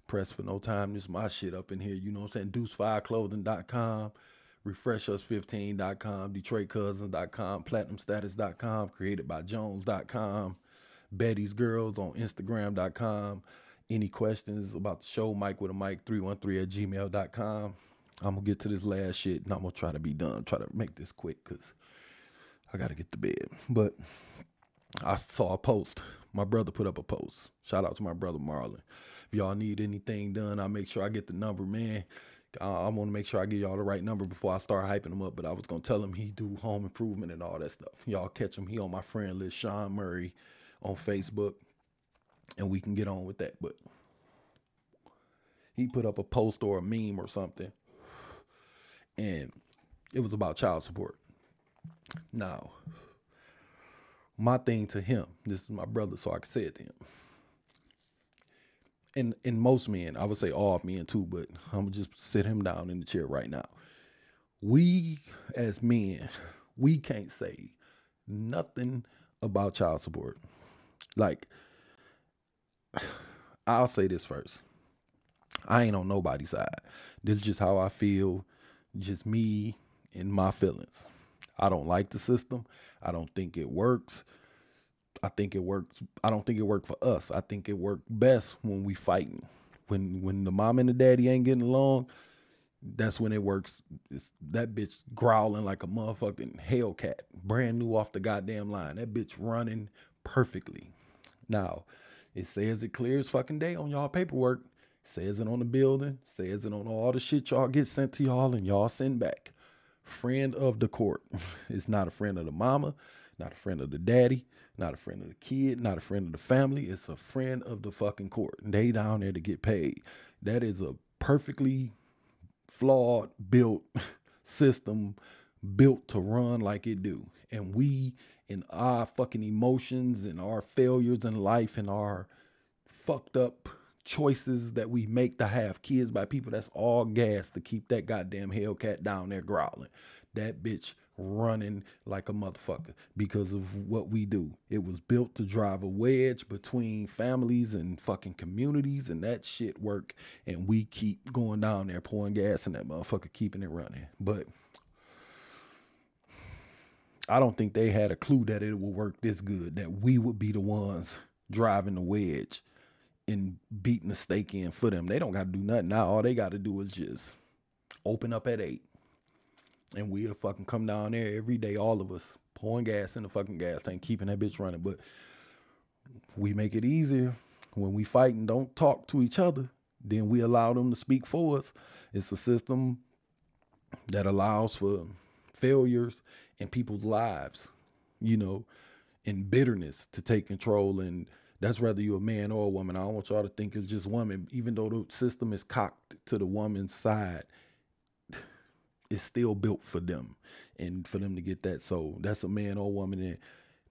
press for no time. This is my shit up in here. You know what I'm saying? Deuce5clothing.com, refreshuss15.com, detroitcousins.com, platinumstatus.com, createdbyjones.com, Betty's Girls on Instagram.com. Any questions about the show, Mike with a mic 313@gmail.com. I'm going to get to this last shit and I'm going to try to be done. Try to make this quick because I got to get to bed. But I saw a post. My brother put up a post. Shout out to my brother Marlon. If y'all need anything done, I'll make sure I get the number, man. I want to make sure I give y'all the right number before I start hyping him up. But I was going to tell him he do home improvement and all that stuff. Y'all catch him. He on my friend list, Sean Murray, on Facebook. And we can get on with that. But he put up a post or a meme or something. And it was about child support. Now, my thing to him, this is my brother, so I can say it to him. And most men, I would say all men too, but I'm going to just sit him down in the chair right now. We, as men, we can't say nothing about child support. Like, I'll say this first. I ain't on nobody's side. This is just how I feel, just me and my feelings. I don't like the system. I don't think it works. I think it works. I don't think it worked for us. I think it worked best when we fighting. When the mom and the daddy ain't getting along, that's when it works. It's that bitch growling like a motherfucking Hellcat, brand new off the goddamn line. That bitch running perfectly. Now, it says it clear as fucking day on y'all paperwork. Says it on the building. Says it on all the shit y'all get sent to y'all and y'all send back. Friend of the court. It's not a friend of the mama, not a friend of the daddy, not a friend of the kid, not a friend of the family. It's a friend of the fucking court. They down there to get paid. That is a perfectly flawed built system built to run like it do. And we, in our fucking emotions and our failures in life and our fucked up choices that we make to have kids by people that's all gas to keep that goddamn Hellcat down there growling. That bitch running like a motherfucker because of what we do. It was built to drive a wedge between families and fucking communities, and that shit work. And we keep going down there pouring gas in that motherfucker, keeping it running. But I don't think they had a clue that it would work this good, that we would be the ones driving the wedge and beating the stake in for them. They don't got to do nothing now. All they got to do is just open up at 8. And we'll fucking come down there every day, all of us, pouring gas in the fucking gas tank, keeping that bitch running. But we make it easier when we fight and don't talk to each other. Then we allow them to speak for us. It's a system that allows for failures in people's lives, you know, and bitterness to take control. And that's whether you're a man or a woman. I don't want y'all to think it's just women. Even though the system is cocked to the woman's side, it's still built for them and for them to get that. So that's a man or woman, and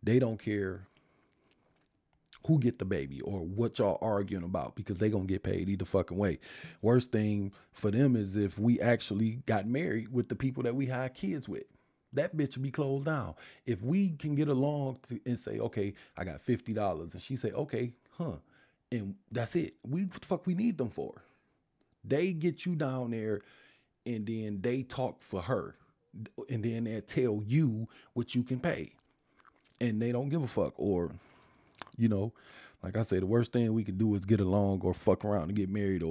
they don't care who get the baby or what y'all arguing about because they gonna get paid either fucking way. Worst thing for them is if we actually got married with the people that we had kids with. That bitch will be closed down. If we can get along and say, okay, I got $50, and she say, okay, and that's it. What the fuck we need them for? They get you down there, and then they talk for her, and then they tell you what you can pay, and they don't give a fuck. Or, you know, like I say, the worst thing we can do is get along or fuck around and get married,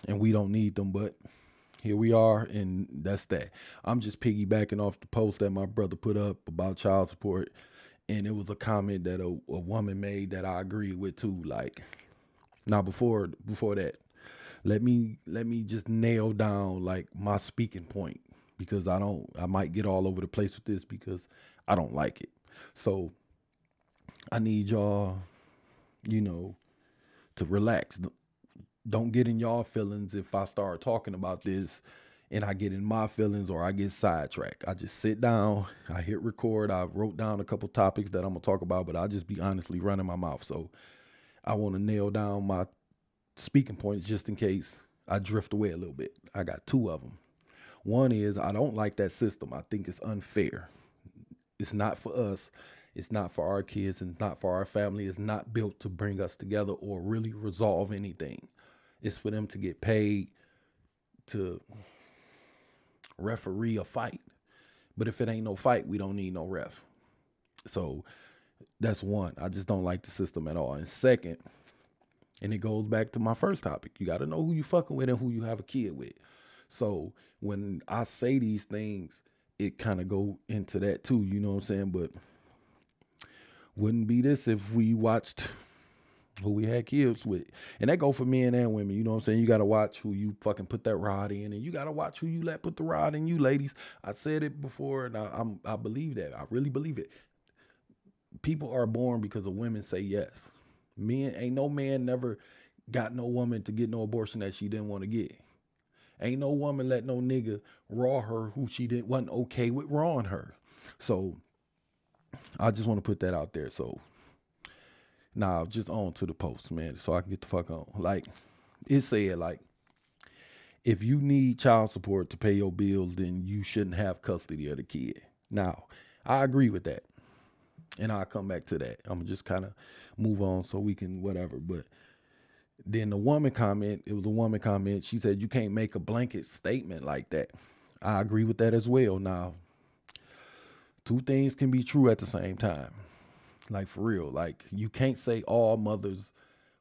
and we don't need them, but here we are, and that's that. I'm just piggybacking off the post that my brother put up about child support, and it was a comment that a woman made that I agree with too. Like, now before that, let me just nail down like my speaking point, because I might get all over the place with this because I don't like it. So I need y'all, to relax. Don't get in y'all feelings if I start talking about this and I get in my feelings or I get sidetracked. I just sit down, I hit record, I wrote down a couple topics that I'm gonna talk about, but I just be honestly running my mouth. So I want to nail down my speaking points just in case I drift away a little bit. I got two of them. One is I don't like that system. I think it's unfair. It's not for us. It's not for our kids. It's not for our family. It's not built to bring us together or really resolve anything. It's for them to get paid to referee a fight. But if it ain't no fight, we don't need no ref. So that's one. I just don't like the system at all. And second, and it goes back to my first topic, you got to know who you fucking with and who you have a kid with. So when I say these things, it kind of go into that too, you know what I'm saying? But wouldn't be this if we watched who we had kids with. And that go for men and women, you know what I'm saying? You got to watch who you fucking put that rod in, and you got to watch who you let put the rod in you, ladies. I said it before, and I believe that. I really believe it. People are born because of women say yes. Men, ain't no man never got no woman to get no abortion that she didn't want to get. Ain't no woman let no nigga raw her who she wasn't okay with rawing her. So I just want to put that out there. So now just on to the post, man, so I can get the fuck on. Like it said, like, if you need child support to pay your bills, then you shouldn't have custody of the kid. Now, I agree with that. And I'll come back to that. I'm just kind of move on so we can whatever. But then the woman comment, it was a woman comment. She said, you can't make a blanket statement like that. I agree with that as well. Now, two things can be true at the same time. Like for real. Like you can't say all mothers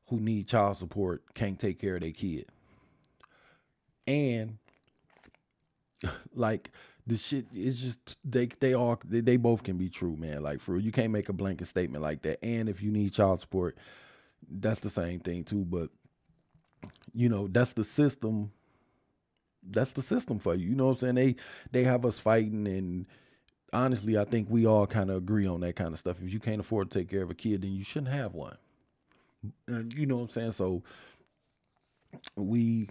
who need child support can't take care of their kid. And like the shit is just they both can be true, man. Like for real, you can't make a blanket statement like that. And if you need child support, that's the same thing too. But that's the system. That's the system for you. You know what I'm saying? They have us fighting, and honestly, I think we all kind of agree on that kind of stuff. If you can't afford to take care of a kid, then you shouldn't have one. And you know what I'm saying? So we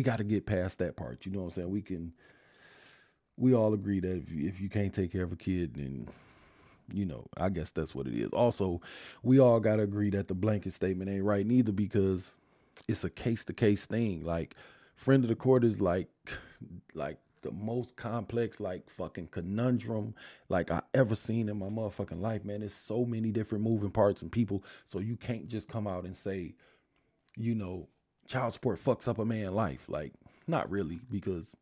got to get past that part. You know what I'm saying? We all agree that if you can't take care of a kid, then, I guess that's what it is. Also, we all got to agree that the blanket statement ain't right neither, because it's a case-to-case thing. Like, friend of the court is like the most complex, like, fucking conundrum like I ever seen in my motherfucking life, man. There's so many different moving parts and people, so you can't just come out and say, child support fucks up a man's life. Like, not really, because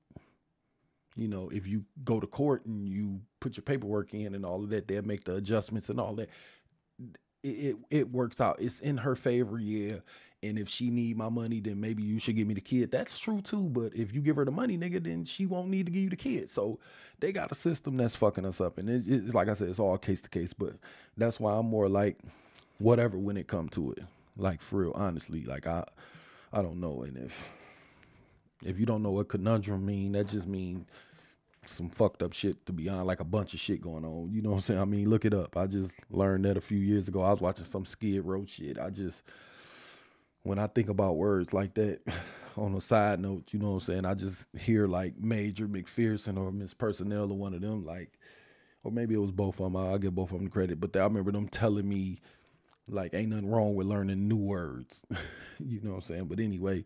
if you go to court and you put your paperwork in and all of that, they'll make the adjustments and all that. It works out. It's in her favor, yeah. And if she need my money, then maybe you should give me the kid. That's true too. But if you give her the money, nigga, then she won't need to give you the kid. So they got a system that's fucking us up. And it's like I said, it's all case to case. But that's why I'm more like whatever when it come to it. Like for real, honestly, like I don't know. And if you don't know what conundrum mean, that just mean some fucked up shit, to be honest, like a bunch of shit going on. You know what I'm saying? I mean, look it up. I just learned that a few years ago. I was watching some Skid Row shit. When I think about words like that, on a side note, you know what I'm saying, I just hear like Major McPherson or Miss Personnel or one of them, like, or maybe it was both of them. I'll give both of them credit. But I remember them telling me, like, ain't nothing wrong with learning new words. You know what I'm saying? But anyway,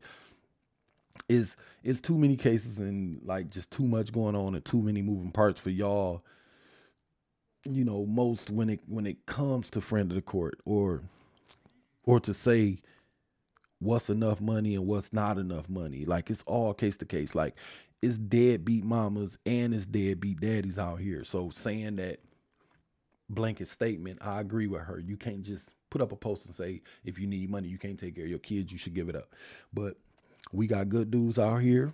it's too many cases and like just too much going on and too many moving parts for y'all. Most when it comes to friend of the court or to say what's enough money and what's not enough money. Like it's all case to case. Like it's deadbeat mamas and it's deadbeat daddies out here. So saying that blanket statement, I agree with her. You can't just put up a post and say, if you need money, you can't take care of your kids, you should give it up. But we got good dudes out here,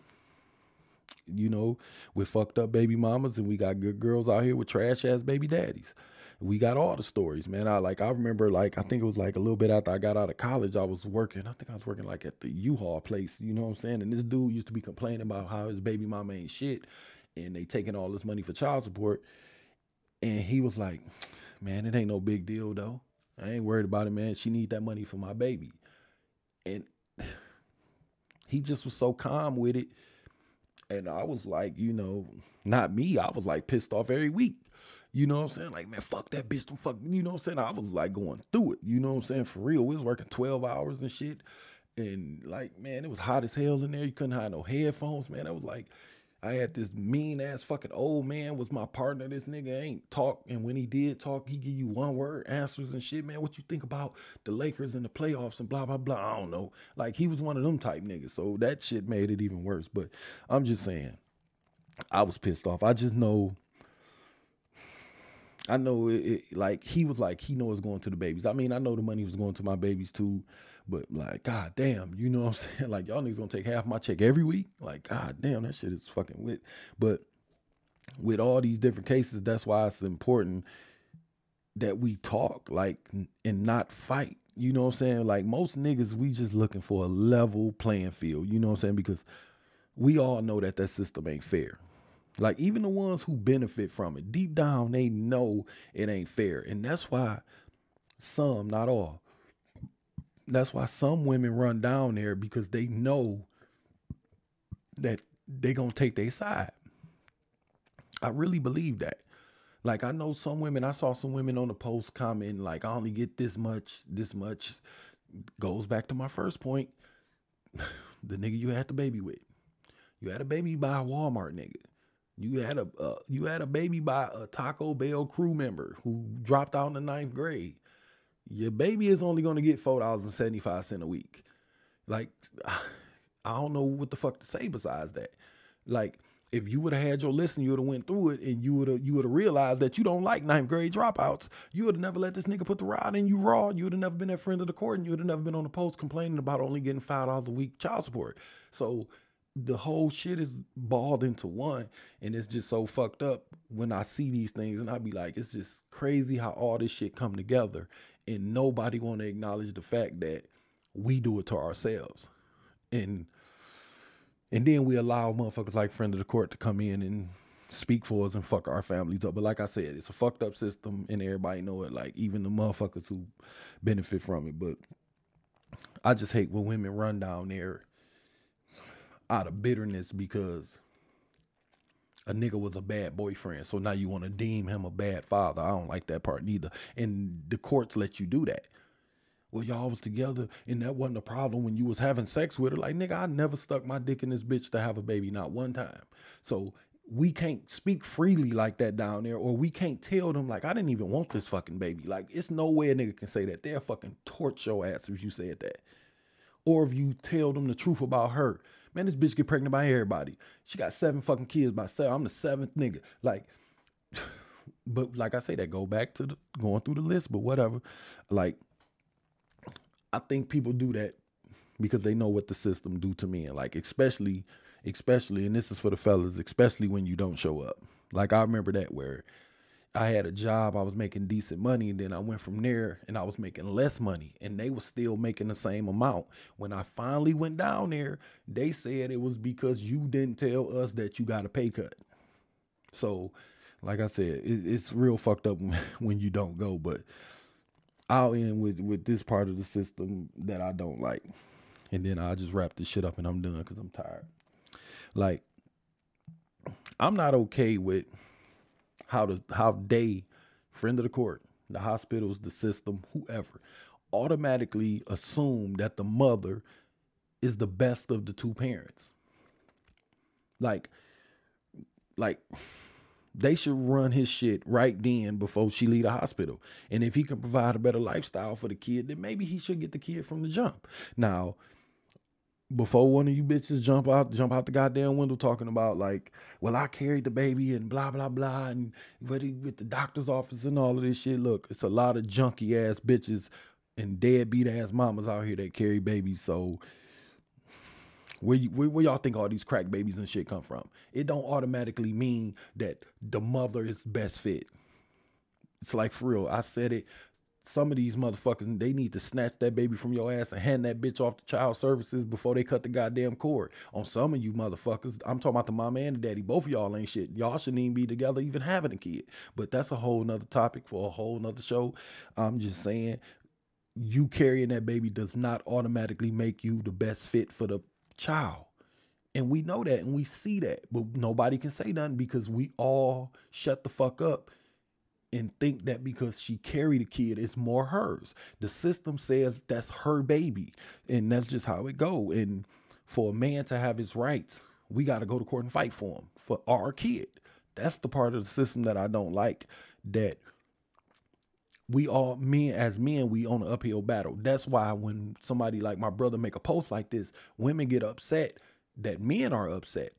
with fucked up baby mamas, and we got good girls out here with trash ass baby daddies. We got all the stories, man. I remember, like, I think it was like a little bit after I got out of college, I was working like at the U-Haul place, you know what I'm saying? And this dude used to be complaining about how his baby mama ain't shit and they taking all this money for child support. And he was like, man, it ain't no big deal though. I ain't worried about it, man. She need that money for my baby. And he just was so calm with it. And I was like, you know, not me. I was like pissed off every week. You know what I'm saying? Like, man, fuck that bitch. Don't fuck, you know what I'm saying? I was like going through it. You know what I'm saying? For real. We was working 12 hours and shit. And like, man, it was hot as hell in there. You couldn't have no headphones, man. It was like, I had this mean ass fucking old man was my partner. This nigga ain't talk. And when he did talk, he give you one word answers and shit, man. What you think about the Lakers and the playoffs and blah, blah, blah. I don't know. Like, he was one of them type niggas. So that shit made it even worse. But I'm just saying, I was pissed off. I just know, like, he was like, he know it's going to the babies. I mean, I know the money was going to my babies too, but like, god damn, you know what I'm saying? Like, y'all niggas gonna take half my check every week? Like, god damn, that shit is fucking with. But with all these different cases, that's why it's important that we talk, like, and not fight. You know what I'm saying? Like, most niggas, we just looking for a level playing field. You know what I'm saying? Because we all know that system ain't fair. Like, even the ones who benefit from it, deep down, they know it ain't fair. And that's why some, not all, that's why some women run down there, because they know that they gonna take their side. I really believe that. Like, I know some women, I saw some women on the post comment, like, I only get this much. Goes back to my first point. The nigga you had the baby with. You had a baby by a Walmart nigga. You had a baby by a Taco Bell crew member who dropped out in the 9th grade. Your baby is only going to get $4.75 a week. Like, I don't know what the fuck to say besides that. Like, if you would have had your list and you would have went through it and you would have realized that you don't like 9th grade dropouts, you would have never let this nigga put the rod in you raw. You would have never been that friend of the court, and you would have never been on the post complaining about only getting $5 a week child support. So the whole shit is balled into one, and it's just so fucked up when I see these things, and I be like, it's just crazy how all this shit come together, and nobody want to acknowledge the fact that we do it to ourselves. And then we allow motherfuckers like friend of the court to come in and speak for us and fuck our families up. But like I said, it's a fucked up system, and everybody know it, like even the motherfuckers who benefit from it. But I just hate when women run down there out of bitterness because a nigga was a bad boyfriend. So now you want to deem him a bad father. I don't like that part neither. And the courts let you do that. Well, y'all was together and that wasn't a problem when you was having sex with her. Like, nigga, I never stuck my dick in this bitch to have a baby, not one time. So we can't speak freely like that down there, or we can't tell them, like, I didn't even want this fucking baby. Like, it's no way a nigga can say that. They'll fucking torch your ass if you said that. Or if you tell them the truth about her. Man, this bitch get pregnant by everybody. She got 7 fucking kids by 7. I'm the 7th nigga. Like, but like I say, that go back to going through the list, but whatever. Like, I think people do that because they know what the system do to men. Like, especially, and this is for the fellas, especially when you don't show up. Like, I remember that where I had a job, I was making decent money, and then I went from there and I was making less money, and they were still making the same amount. When I finally went down there, they said it was because you didn't tell us that you got a pay cut. So, like I said, it's real fucked up when you don't go, but I'll end with this part of the system that I don't like. And then I'll just wrap this shit up and I'm done because I'm tired. Like, I'm not okay with how they, friend of the court, the hospitals, the system, whoever, automatically assume that the mother is the best of the two parents. Like they should run his shit right then before she leave the hospital. And if he can provide a better lifestyle for the kid, then maybe he should get the kid from the jump. Now, before one of you bitches jump out the goddamn window talking about, like, well, I carried the baby and blah, blah, blah, and with the doctor's office and all of this shit. Look, it's a lot of junky ass bitches and deadbeat ass mamas out here that carry babies. So where y'all think all these crack babies and shit come from? It don't automatically mean that the mother is best fit. It's like, for real, I said it some of these motherfuckers, they need to snatch that baby from your ass and hand that bitch off to child services before they cut the goddamn cord. On some of you motherfuckers, I'm talking about the mama and the daddy. Both of y'all ain't shit. Y'all shouldn't even be together, even having a kid. But that's a whole nother topic for a whole nother show. I'm just saying, you carrying that baby does not automatically make you the best fit for the child. And we know that and we see that, but nobody can say nothing because we all shut the fuck up and think that because she carried a kid, it's more hers. The system says that's her baby, and that's just how it go. And for a man to have his rights, we got to go to court and fight for him, for our kid. That's the part of the system that I don't like, that we all, as men, we on an uphill battle. That's why when somebody like my brother make a post like this, women get upset that men are upset.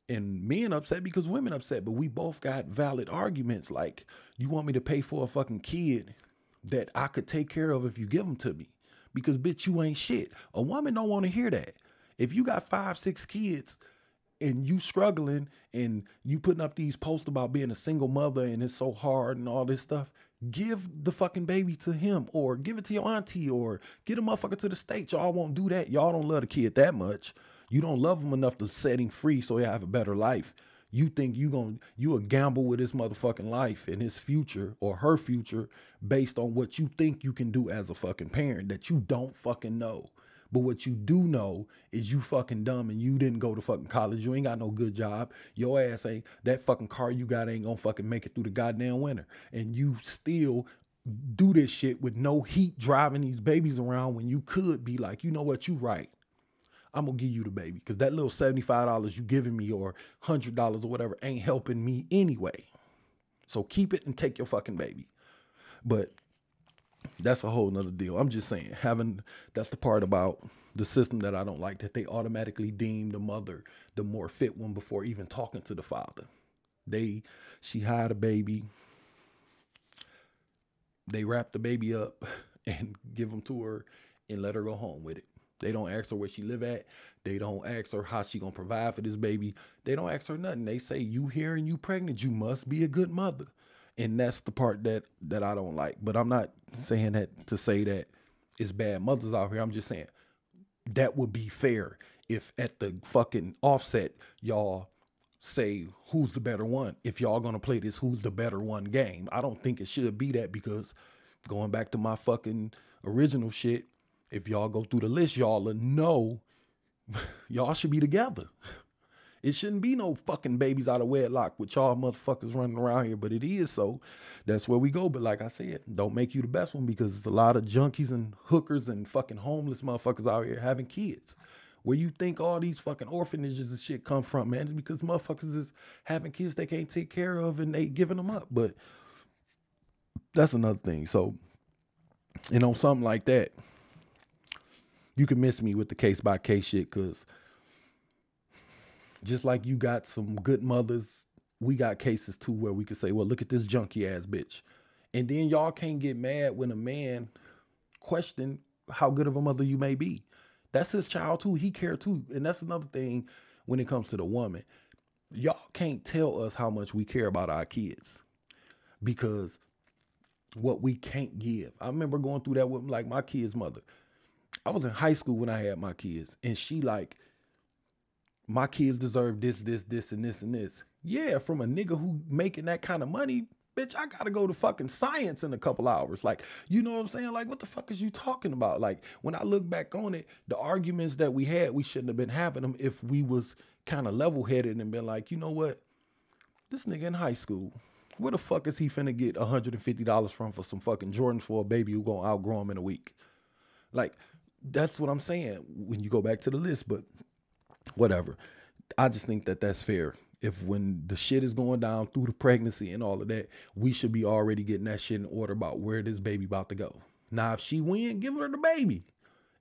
And men upset because women upset, but we both got valid arguments. Like, you want me to pay for a fucking kid that I could take care of if you give them to me? Because bitch, you ain't shit. A woman don't want to hear that. If you got 5, 6 kids and you struggling and you putting up these posts about being a single mother and it's so hard and all this stuff, give the fucking baby to him or give it to your auntie or get a motherfucker to the state. Y'all won't do that. Y'all don't love the kid that much. You don't love him enough to set him free so he'll have a better life. You think you a gamble with his motherfucking life and his future or her future based on what you think you can do as a fucking parent that you don't fucking know. But what you do know is you fucking dumb and you didn't go to fucking college. You ain't got no good job. Your ass ain't, that fucking car you got ain't gonna fucking make it through the goddamn winter. And you still do this shit with no heat driving these babies around when you could be like, you know what, you right. I'm going to give you the baby because that little $75 you giving me or $100 or whatever ain't helping me anyway. So keep it and take your fucking baby. But that's a whole nother deal. I'm just saying, that's the part about the system that I don't like, that they automatically deem the mother the more fit one before even talking to the father. She had a baby. They wrap the baby up and give them to her and let her go home with it. They don't ask her where she live at. They don't ask her how she gonna provide for this baby. They don't ask her nothing. They say, you here and you pregnant, you must be a good mother. And that's the part that I don't like. But I'm not saying that to say that it's bad mothers out here. I'm just saying that would be fair if at the fucking offset, y'all say who's the better one. If y'all gonna play this who's the better one game. I don't think it should be that, because going back to my fucking original shit, if y'all go through the list, y'all will know y'all should be together. It shouldn't be no fucking babies out of wedlock with y'all motherfuckers running around here, but it is, so that's where we go. But like I said, don't make you the best one, because there's a lot of junkies and hookers and fucking homeless motherfuckers out here having kids. Where you think all these fucking orphanages and shit come from, man? It's because motherfuckers is having kids they can't take care of and they giving them up. But that's another thing. So, and on something like that, you can miss me with the case by case shit, because just like you got some good mothers, we got cases too where we could say, well, look at this junky ass bitch. And then y'all can't get mad when a man question how good of a mother you may be. That's his child too. He care too. And that's another thing when it comes to the woman. Y'all can't tell us how much we care about our kids, because what we can't give. I remember going through that with like my kid's mother. I was in high school when I had my kids, and she like, my kids deserve this, this, this, and this, and this. Yeah, from a nigga who making that kind of money, bitch, I gotta go to fucking science in a couple hours. Like, you know what I'm saying? Like, what the fuck is you talking about? Like, when I look back on it, the arguments that we had, we shouldn't have been having them if we was kind of level-headed and been like, you know what? This nigga in high school, where the fuck is he finna get $150 from for some fucking Jordans for a baby who gonna outgrow him in a week? Like, that's what I'm saying when you go back to the list, but whatever. I just think that that's fair. If when the shit is going down through the pregnancy and all of that, we should be already getting that shit in order about where this baby about to go. Now, if she win, give her the baby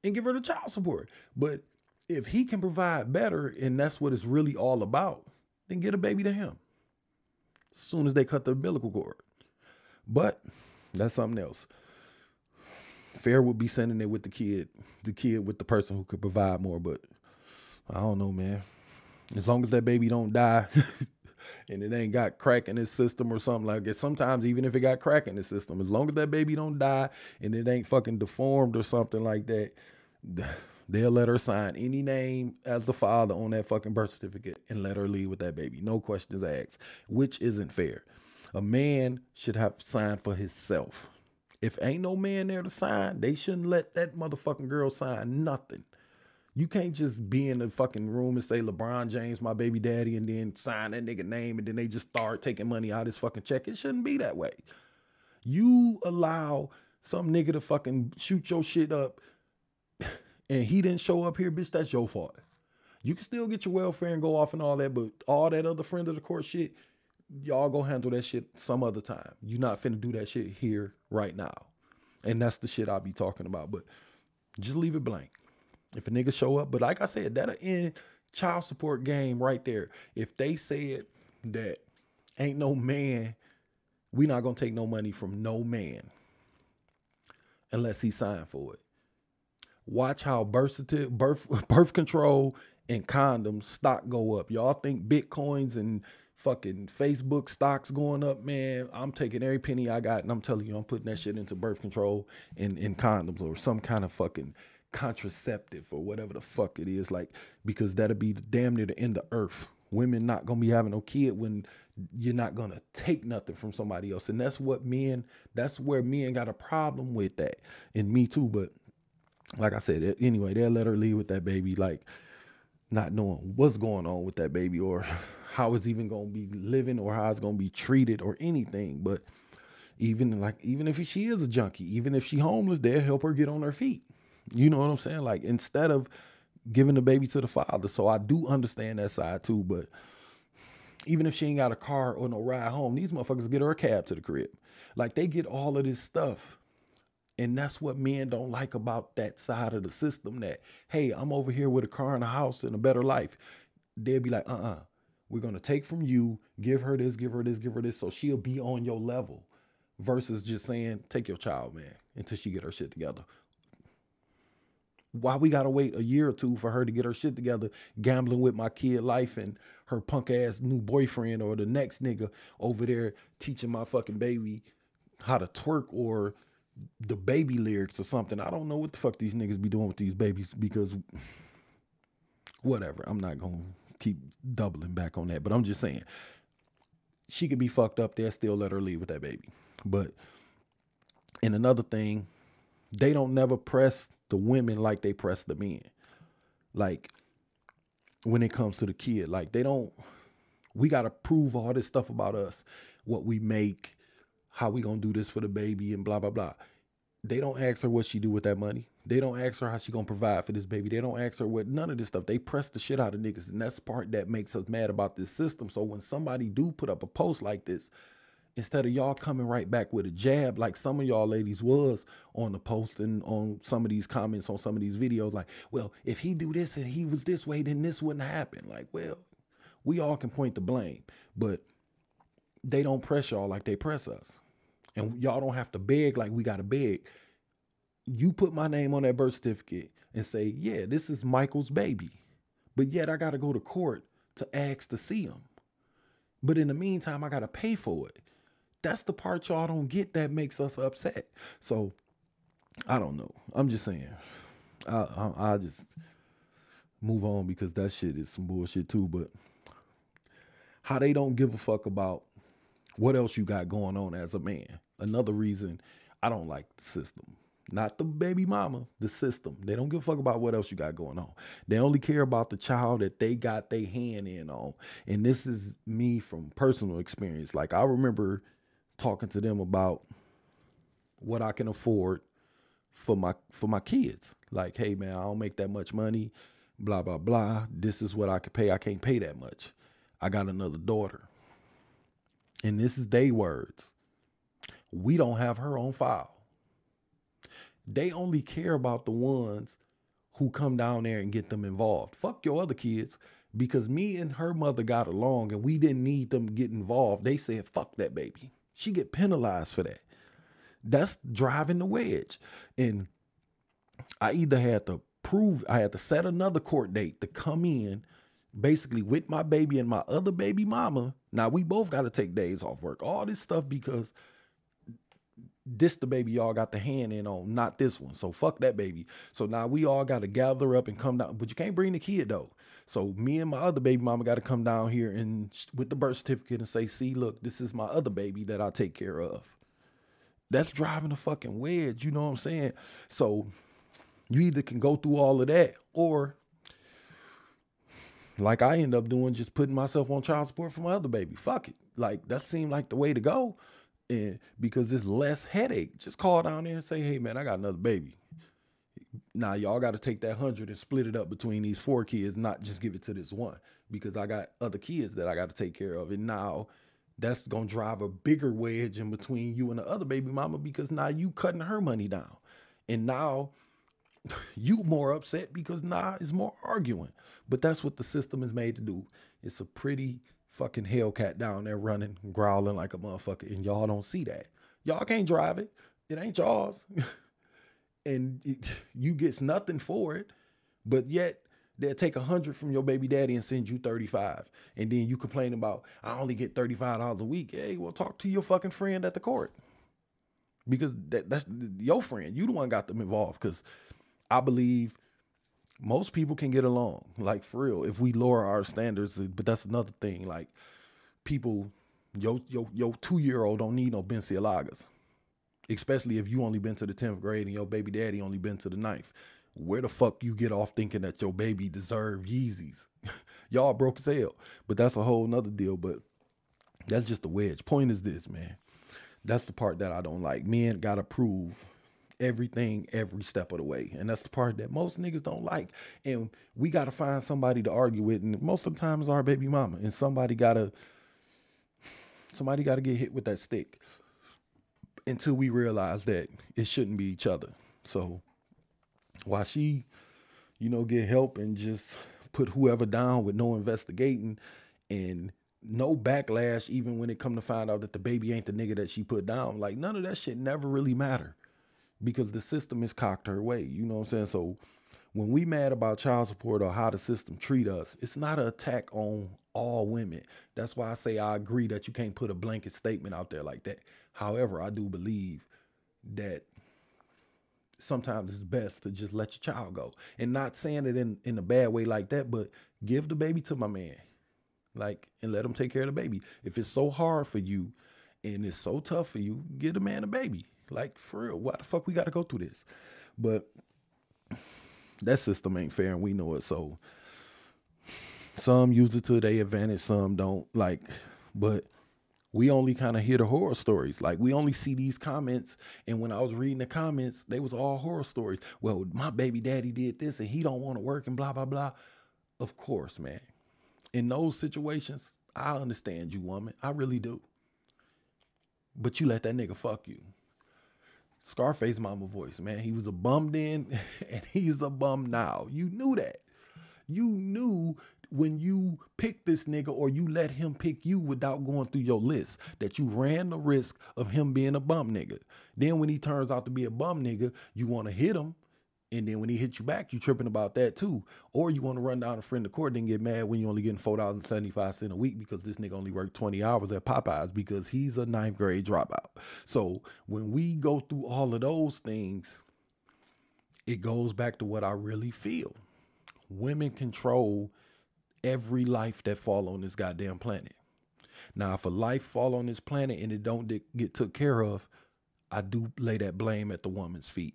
and give her the child support. But if he can provide better and that's what it's really all about, then get a baby to him as soon as they cut the umbilical cord. But that's something else. Fair would be sending it with the kid with the person who could provide more. But I don't know, man. As long as that baby don't die and it ain't got crack in his system or something like that. Sometimes even if it got crack in the system, as long as that baby don't die and it ain't fucking deformed or something like that, they'll let her sign any name as the father on that fucking birth certificate and let her leave with that baby. No questions asked, which isn't fair. A man should have signed for himself. If ain't no man there to sign, they shouldn't let that motherfucking girl sign nothing. You can't just be in the fucking room and say LeBron James, my baby daddy, and then sign that nigga name and then they just start taking money out of his fucking check. It shouldn't be that way. You allow some nigga to fucking shoot your shit up and he didn't show up here, bitch, that's your fault. You can still get your welfare and go off and all that, but all that other friend of the court shit, y'all go handle that shit some other time. You not finna do that shit here right now. And that's the shit I'll be talking about. But just leave it blank. If a nigga show up, but like I said, that'll end child support game right there. If they said that ain't no man, we not gonna take no money from no man unless he signed for it. Watch how birth control and condoms stock go up. Y'all think Bitcoins and fucking Facebook stocks going up, man. I'm taking every penny I got and I'm telling you, I'm putting that shit into birth control and condoms or some kind of fucking contraceptive or whatever the fuck it is, like, because that'll be damn near the end of earth. Women not gonna be having no kid when you're not gonna take nothing from somebody else. And that's where men got a problem with that. And me too, but like I said, anyway, they'll let her leave with that baby, like not knowing what's going on with that baby or how it's even going to be living or how it's going to be treated or anything. But even if she is a junkie, even if she homeless, they'll help her get on her feet. You know what I'm saying? Like, instead of giving the baby to the father. So I do understand that side too. But even if she ain't got a car or no ride home, these motherfuckers get her a cab to the crib. Like, they get all of this stuff. And that's what men don't like about that side of the system, that, hey, I'm over here with a car and a house and a better life. They'll be like, we're going to take from you, give her this, give her this, give her this, so she'll be on your level, versus just saying, take your child, man, until she get her shit together. Why we got to wait a year or two for her to get her shit together, gambling with my kid life and her punk ass new boyfriend or the next nigga over there teaching my fucking baby how to twerk or the baby lyrics or something. I don't know what the fuck these niggas be doing with these babies, because whatever. I'm not going to keep doubling back on that, but I'm just saying she could be fucked up. They'll still let her leave with that baby. But, and another thing, they don't never press the women like they press the men. Like, when it comes to the kid, like, we got to prove all this stuff about us, what we make, how we gonna do this for the baby and blah, blah, blah. They don't ask her what she do with that money. They don't ask her how she gonna provide for this baby. They don't ask her what, none of this stuff. They press the shit out of niggas. And that's the part that makes us mad about this system. So when somebody do put up a post like this, instead of y'all coming right back with a jab, like some of y'all ladies was on the post and on some of these comments on some of these videos, like, well, if he do this and he was this way, then this wouldn't happen. Like, well, we all can point the blame, but they don't press y'all like they press us. And y'all don't have to beg like we got to beg. You put my name on that birth certificate and say, yeah, this is Michael's baby. But yet I got to go to court to ask to see him. But in the meantime, I got to pay for it. That's the part y'all don't get that makes us upset. So I don't know. I'm just saying, I just move on, because that shit is some bullshit too. But how they don't give a fuck about what else you got going on as a man. Another reason I don't like the system. Not the baby mama, the system. They don't give a fuck about what else you got going on. They only care about the child that they got their hand in on. And this is me from personal experience. Like, I remember talking to them about what I can afford for my kids. Like, hey man, I don't make that much money, blah, blah, blah. This is what I can pay. I can't pay that much. I got another daughter. And this is their words. We don't have her on file. They only care about the ones who come down there and get them involved. Fuck your other kids, because me and her mother got along and we didn't need them to get involved. They said, fuck that baby. She get penalized for that. That's driving the wedge. And I either had to set another court date to come in, basically with my baby and my other baby mama. Now we both got to take days off work. All this stuff because this the baby y'all got the hand in on, not this one. So fuck that baby. So now we all got to gather up and come down, but you can't bring the kid though. So me and my other baby mama got to come down here and with the birth certificate and say, see, look, this is my other baby that I take care of. That's driving a fucking wedge. You know what I'm saying? So you either can go through all of that, or like I end up doing, just putting myself on child support for my other baby. Fuck it. Like that seemed like the way to go. And because it's less headache, just call down there and say, hey man, I got another baby. Now y'all got to take that 100 and split it up between these 4 kids, not just give it to this one, because I got other kids that I got to take care of. And now that's going to drive a bigger wedge in between you and the other baby mama, because now you cutting her money down. And now you more upset because now it's more arguing. But that's what the system is made to do. It's a pretty fucking Hellcat down there running, growling like a motherfucker, and y'all don't see that. Y'all can't drive it. It ain't y'all's. And you gets nothing for it, but yet they'll take 100 from your baby daddy and send you 35. And then you complain about, I only get $35 a week. Hey, well, talk to your fucking friend at the court. Because that's your friend. You the one got them involved. Because I believe most people can get along, like for real, if we lower our standards. But that's another thing. Like people, your 2-year-old don't need no Balenciagas, especially if you only been to the 10th grade and your baby daddy only been to the 9th. Where the fuck you get off thinking that your baby deserve Yeezys? Y'all broke as hell. But that's a whole nother deal. But that's just a wedge. Point is this, man. That's the part that I don't like. Men gotta prove everything every step of the way, and that's the part that most niggas don't like. And we gotta find somebody to argue with, and most of the time it's our baby mama. And somebody gotta get hit with that stick until we realize that it shouldn't be each other. So while she, get help and just put whoever down with no investigating and no backlash, even when it come to find out that the baby ain't the nigga that she put down, like none of that shit never really matter. Because the system is cocked her way. You know what I'm saying? So when we mad about child support or how the system treat us, it's not an attack on all women. That's why I say I agree that you can't put a blanket statement out there like that. However, I do believe that sometimes it's best to just let your child go. And not saying it in a bad way like that, but give the baby to my man. And let him take care of the baby. If it's so hard for you and it's so tough for you, give the man a baby. Like, for real, why the fuck we got to go through this? But that system ain't fair, and we know it. So some use it to their advantage, some don't. But we only kind of hear the horror stories. Like, we only see these comments, and when I was reading the comments, they was all horror stories. Well, my baby daddy did this, and he don't want to work, and blah, blah, blah. Of course, man. In those situations, I understand you, woman. I really do. But you let that nigga fuck you. Scarface mama voice, man. He was a bum then and he's a bum now. You knew that. You knew when you picked this nigga or you let him pick you without going through your list that you ran the risk of him being a bum nigga. Then when he turns out to be a bum nigga, you want to hit him. And then when he hits you back, you tripping about that too. Or you want to run down a friend to court and get mad when you only getting $4.75 a week because this nigga only worked 20 hours at Popeyes because he's a 9th grade dropout. So when we go through all of those things, it goes back to what I really feel. Women control every life that fall on this goddamn planet. Now, if a life fall on this planet and it don't get took care of, I do lay that blame at the woman's feet.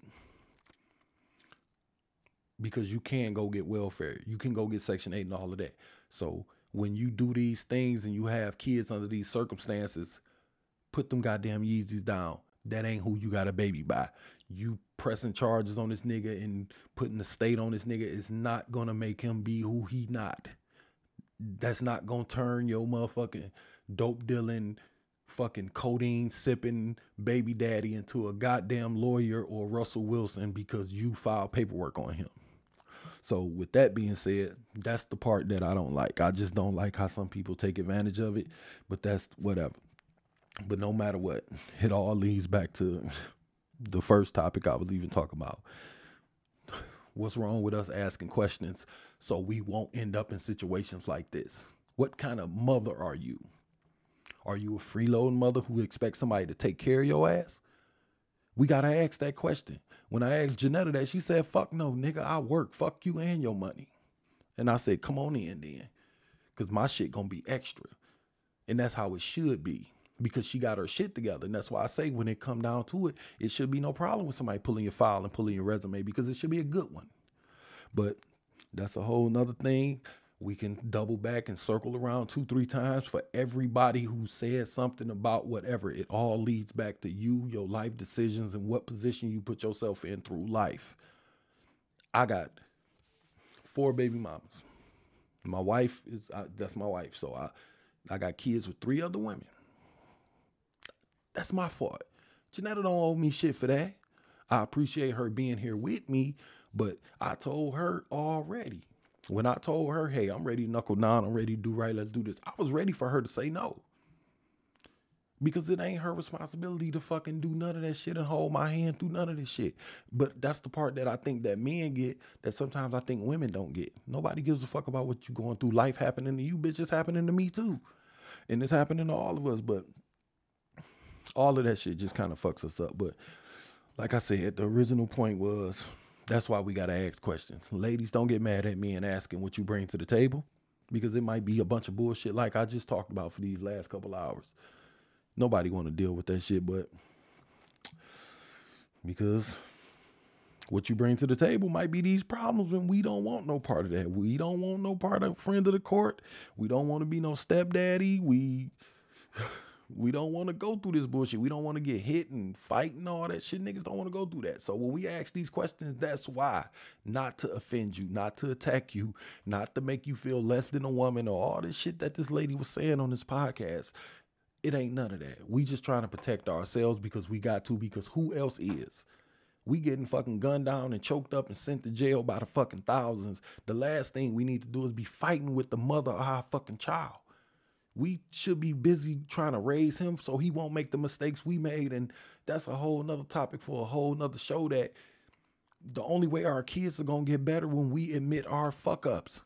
Because you can go get welfare. You can go get Section 8 and all of that. So when you do these things and you have kids under these circumstances, put them goddamn Yeezys down. That ain't who you got a baby by. You pressing charges on this nigga and putting the state on this nigga is not going to make him be who he not. That's not going to turn your motherfucking dope dealing, fucking codeine sipping baby daddy into a goddamn lawyer or Russell Wilson because you filed paperwork on him. So with that being said, that's the part that I don't like. I just don't like how some people take advantage of it, but that's whatever. But no matter what, it all leads back to the first topic I was even talking about. What's wrong with us asking questions so we won't end up in situations like this? What kind of mother are you? Are you a freeloading mother who expects somebody to take care of your ass? We got to ask that question. When I asked Janetta that, she said, fuck no, nigga, I work. Fuck you and your money. And I said, come on in then, because my shit going to be extra. And that's how it should be, because she got her shit together. And that's why I say when it come down to it, it should be no problem with somebody pulling your file and pulling your resume, because it should be a good one. But that's a whole nother thing. We can double back and circle around 2-3 times for everybody who said something about whatever. It all leads back to you, your life decisions, and what position you put yourself in through life. I got 4 baby mamas. My wife that's my wife. So I got kids with 3 other women. That's my fault. Janetta don't owe me shit for that. I appreciate her being here with me, but I told her already. When I told her, hey, I'm ready to knuckle down, I'm ready to do right, let's do this, I was ready for her to say no. Because it ain't her responsibility to fucking do none of that shit and hold my hand through none of this shit. But that's the part that I think that men get that sometimes I think women don't get. Nobody gives a fuck about what you going through. Life happening to you, bitch, it's happening to me too. And it's happening to all of us. But all of that shit just kind of fucks us up. But like I said, the original point was, that's why we got to ask questions. Ladies, don't get mad at me and asking what you bring to the table, because it might be a bunch of bullshit like I just talked about for these last couple hours. Nobody want to deal with that shit, but because what you bring to the table might be these problems, and we don't want no part of that. We don't want no part of friend of the court. We don't want to be no stepdaddy. We don't want to go through this bullshit. We don't want to get hit and fight and all that shit. Niggas don't want to go through that. So when we ask these questions, that's why. Not to offend you, not to attack you, not to make you feel less than a woman or all this shit that this lady was saying on this podcast. It ain't none of that. We just trying to protect ourselves because we got to, because who else is? We getting fucking gunned down and choked up and sent to jail by the fucking thousands. The last thing we need to do is be fighting with the mother of our fucking child. We should be busy trying to raise him so he won't make the mistakes we made. And that's a whole nother topic for a whole nother show, that the only way our kids are going to get better when we admit our fuck ups.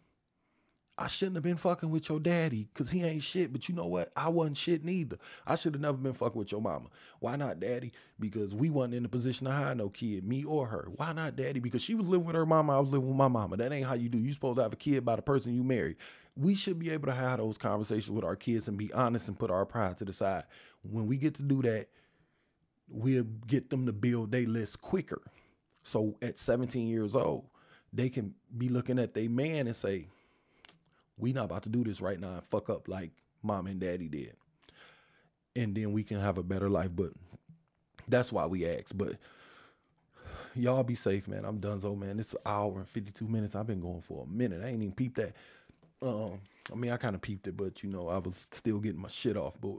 I shouldn't have been fucking with your daddy because he ain't shit. But you know what? I wasn't shit neither. I should have never been fucking with your mama. Why not, daddy? Because we wasn't in the position to hire no kid, me or her. Why not, daddy? Because she was living with her mama, I was living with my mama. That ain't how you do. You supposed to have a kid by the person you marry. We should be able to have those conversations with our kids and be honest and put our pride to the side. When we get to do that, we'll get them to build their list quicker. So at 17 years old, they can be looking at their man and say, we not about to do this right now and fuck up like mom and daddy did. And then we can have a better life. But that's why we ask. But y'all be safe, man. I'm donezo, man. It's an hour and 52 minutes. I've been going for a minute. I ain't even peeped that. I mean, I kind of peeped it, but, you know, I was still getting my shit off. But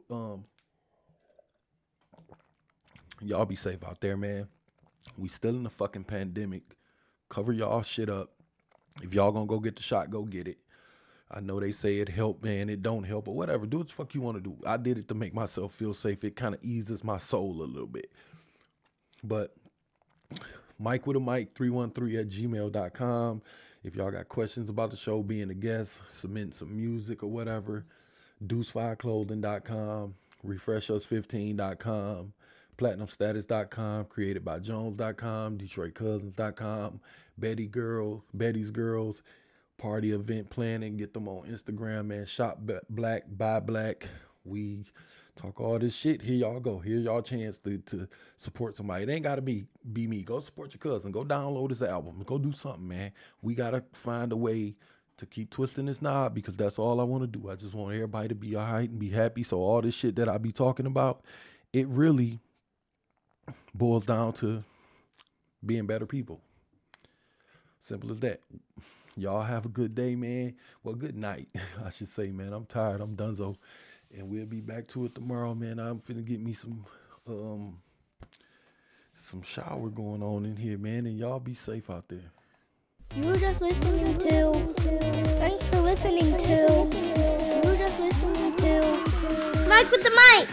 y'all be safe out there, man. We still in the fucking pandemic. Cover y'all shit up. If y'all gonna go get the shot, go get it. I know they say it help, man. It don't help, or whatever. Do what the fuck you want to do. I did it to make myself feel safe. It kind of eases my soul a little bit. But Mike with a mic 313@gmail.com. If y'all got questions about the show, being a guest, submitting some music or whatever, deucefireclothing.com, refreshus15.com, platinumstatus.com, createdbyjones.com, detroitcousins.com, Betty's Girls, party event planning. Get them on Instagram, man. Shop black, buy black. We talk all this shit. Here y'all go. Here's y'all chance to support somebody. It ain't got to be me. Go support your cousin. Go download his album. Go do something, man. We got to find a way to keep twisting this knob, because that's all I want to do. I just want everybody to be all right and be happy. So all this shit that I be talking about, it really boils down to being better people. Simple as that. Y'all have a good day, man. Well, good night, I should say, man. I'm tired. I'm donezo. And we'll be back to it tomorrow, man. I'm finna get me some shower going on in here, man. And y'all be safe out there. You were just listening to. Thanks for listening to. You were just listening to. Mike with the mic.